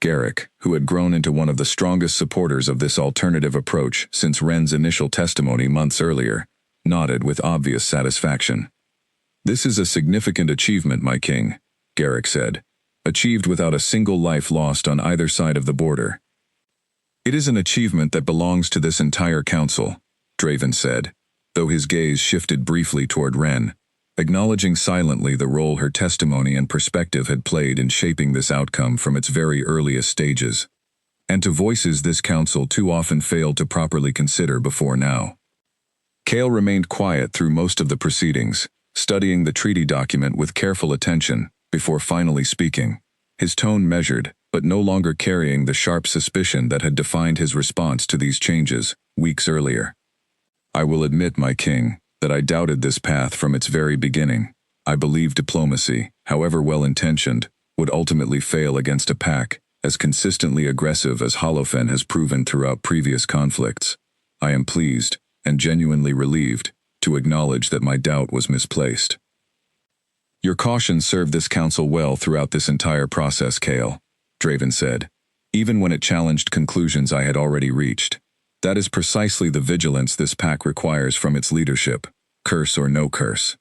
Garrick, who had grown into one of the strongest supporters of this alternative approach since Wren's initial testimony months earlier, nodded with obvious satisfaction. "This is a significant achievement, my king," Garrick said, "achieved without a single life lost on either side of the border." "It is an achievement that belongs to this entire council," Draven said, though his gaze shifted briefly toward Wren, acknowledging silently the role her testimony and perspective had played in shaping this outcome from its very earliest stages, and to voices this council too often failed to properly consider before now. Cale remained quiet through most of the proceedings, studying the treaty document with careful attention before finally speaking, his tone measured, but no longer carrying the sharp suspicion that had defined his response to these changes weeks earlier. "I will admit, my king, that I doubted this path from its very beginning. I believed diplomacy, however well-intentioned, would ultimately fail against a pack as consistently aggressive as Holofen has proven throughout previous conflicts. I am pleased, and genuinely relieved, to acknowledge that my doubt was misplaced." "Your caution served this council well throughout this entire process, Cale," Draven said, "even when it challenged conclusions I had already reached. That is precisely the vigilance this pack requires from its leadership, curse or no curse."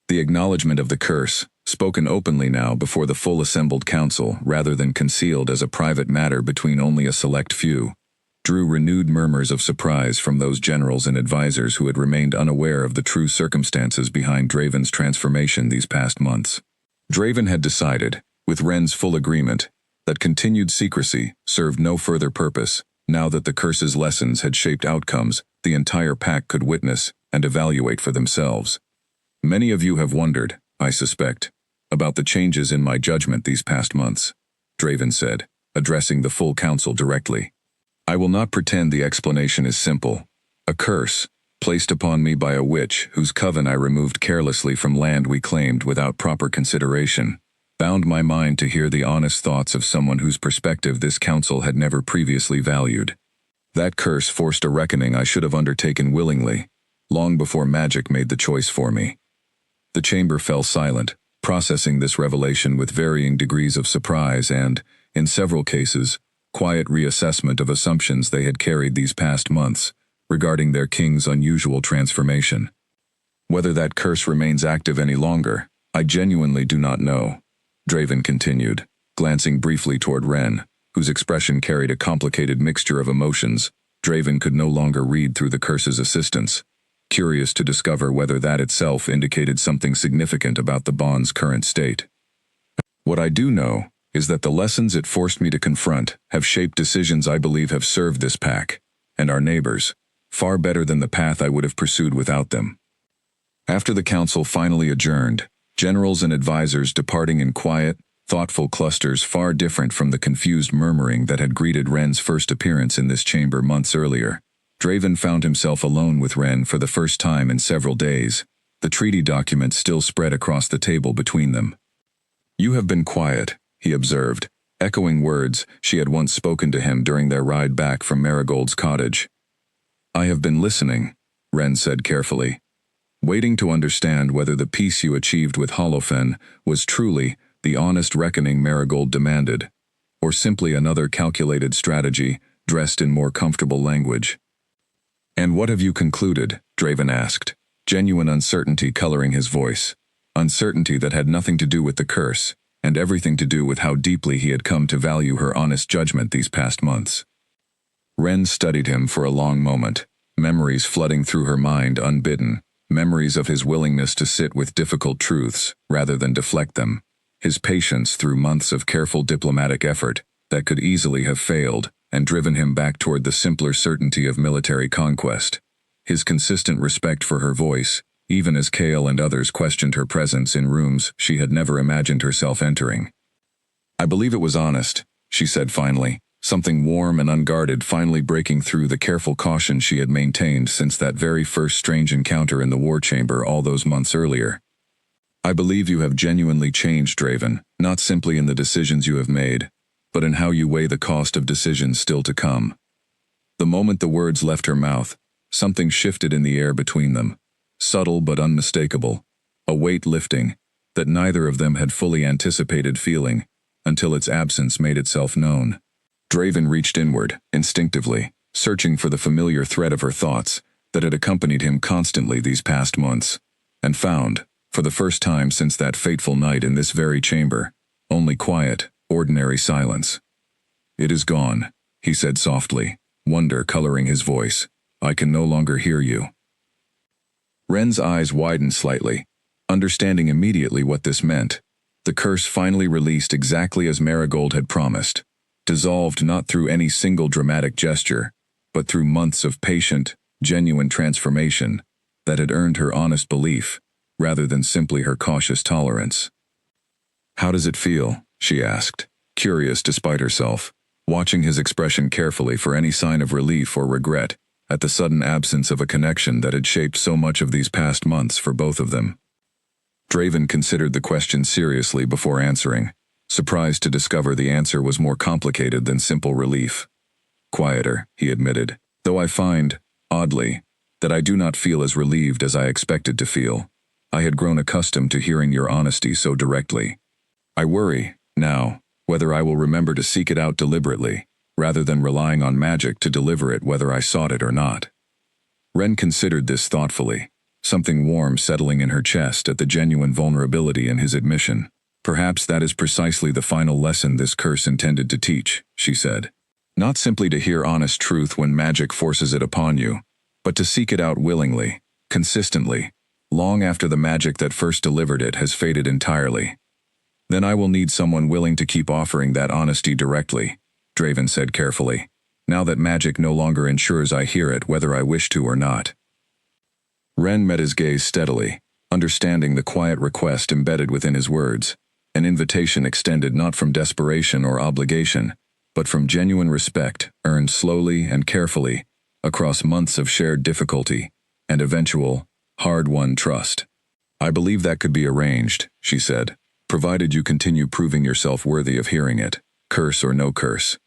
The acknowledgement of the curse, spoken openly now before the full assembled council rather than concealed as a private matter between only a select few, drew renewed murmurs of surprise from those generals and advisors who had remained unaware of the true circumstances behind Draven's transformation these past months. Draven had decided, with Wren's full agreement, that continued secrecy served no further purpose, now that the curse's lessons had shaped outcomes the entire pack could witness and evaluate for themselves. "Many of you have wondered, I suspect, about the changes in my judgment these past months," Draven said, addressing the full council directly. "I will not pretend the explanation is simple. A curse, placed upon me by a witch whose coven I removed carelessly from land we claimed without proper consideration, bound my mind to hear the honest thoughts of someone whose perspective this council had never previously valued. That curse forced a reckoning I should have undertaken willingly, long before magic made the choice for me." The chamber fell silent, processing this revelation with varying degrees of surprise and, in several cases, quiet reassessment of assumptions they had carried these past months regarding their king's unusual transformation. "Whether that curse remains active any longer, I genuinely do not know," Draven continued, glancing briefly toward Wren, whose expression carried a complicated mixture of emotions Draven could no longer read through the curse's assistance, curious to discover whether that itself indicated something significant about the bond's current state. "What I do know is that the lessons it forced me to confront have shaped decisions I believe have served this pack, and our neighbors, far better than the path I would have pursued without them." After the council finally adjourned, generals and advisors departing in quiet, thoughtful clusters far different from the confused murmuring that had greeted Ren's first appearance in this chamber months earlier. Draven found himself alone with Ren for the first time in several days. The treaty document still spread across the table between them. "You have been quiet," he observed, echoing words she had once spoken to him during their ride back from Marigold's cottage. "I have been listening," Ren said carefully, "waiting to understand whether the peace you achieved with Holofen was truly the honest reckoning Marigold demanded, or simply another calculated strategy dressed in more comfortable language." "And what have you concluded?" Draven asked, genuine uncertainty coloring his voice. Uncertainty that had nothing to do with the curse, and everything to do with how deeply he had come to value her honest judgment these past months. Ren studied him for a long moment, memories flooding through her mind unbidden, memories of his willingness to sit with difficult truths rather than deflect them, his patience through months of careful diplomatic effort that could easily have failed and driven him back toward the simpler certainty of military conquest, his consistent respect for her voice, even as Kale and others questioned her presence in rooms she had never imagined herself entering. "I believe it was honest," she said finally, something warm and unguarded finally breaking through the careful caution she had maintained since that very first strange encounter in the war chamber all those months earlier. "I believe you have genuinely changed, Draven, not simply in the decisions you have made, but in how you weigh the cost of decisions still to come." The moment the words left her mouth, something shifted in the air between them, subtle but unmistakable, a weight lifting that neither of them had fully anticipated feeling until its absence made itself known. Draven reached inward, instinctively, searching for the familiar thread of her thoughts that had accompanied him constantly these past months, and found, for the first time since that fateful night in this very chamber, only quiet, ordinary silence. "It is gone," he said softly, wonder coloring his voice. "I can no longer hear you." Ren's eyes widened slightly, understanding immediately what this meant. The curse finally released exactly as Marigold had promised, dissolved not through any single dramatic gesture, but through months of patient, genuine transformation that had earned her honest belief, rather than simply her cautious tolerance. "How does it feel?" she asked, curious despite herself, watching his expression carefully for any sign of relief or regret at the sudden absence of a connection that had shaped so much of these past months for both of them. Draven considered the question seriously before answering, surprised to discover the answer was more complicated than simple relief. "Quieter," he admitted, "though I find, oddly, that I do not feel as relieved as I expected to feel. I had grown accustomed to hearing your honesty so directly. I worry, now, whether I will remember to seek it out deliberately, rather than relying on magic to deliver it whether I sought it or not." Ren considered this thoughtfully, something warm settling in her chest at the genuine vulnerability in his admission. "Perhaps that is precisely the final lesson this curse intended to teach," she said. "Not simply to hear honest truth when magic forces it upon you, but to seek it out willingly, consistently, long after the magic that first delivered it has faded entirely. Then I will need someone willing to keep offering that honesty directly," Draven said carefully, "now that magic no longer ensures I hear it whether I wish to or not." Ren met his gaze steadily, understanding the quiet request embedded within his words, an invitation extended not from desperation or obligation, but from genuine respect earned slowly and carefully across months of shared difficulty and eventual, hard-won trust. "I believe that could be arranged," she said, "provided you continue proving yourself worthy of hearing it, curse or no curse."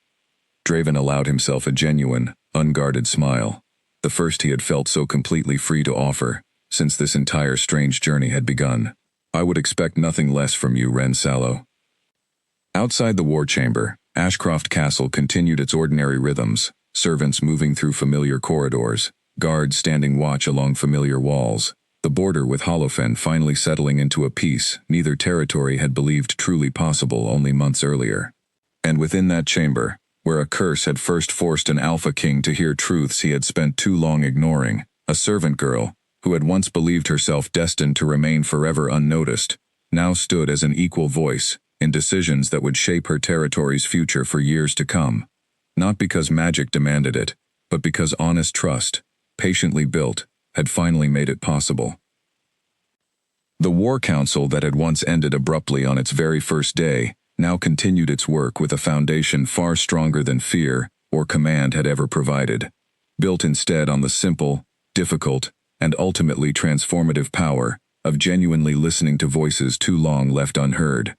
Draven allowed himself a genuine, unguarded smile, the first he had felt so completely free to offer since this entire strange journey had begun. "I would expect nothing less from you, Ren Sallow." Outside the war chamber, Ashcroft Castle continued its ordinary rhythms, servants moving through familiar corridors, guards standing watch along familiar walls, the border with Holofen finally settling into a peace neither territory had believed truly possible only months earlier. And within that chamber, where a curse had first forced an Alpha King to hear truths he had spent too long ignoring, a servant girl, who had once believed herself destined to remain forever unnoticed, now stood as an equal voice in decisions that would shape her territory's future for years to come, not because magic demanded it, but because honest trust, patiently built, had finally made it possible. The war council that had once ended abruptly on its very first day now continued its work with a foundation far stronger than fear or command had ever provided, built instead on the simple, difficult, and ultimately transformative power of genuinely listening to voices too long left unheard.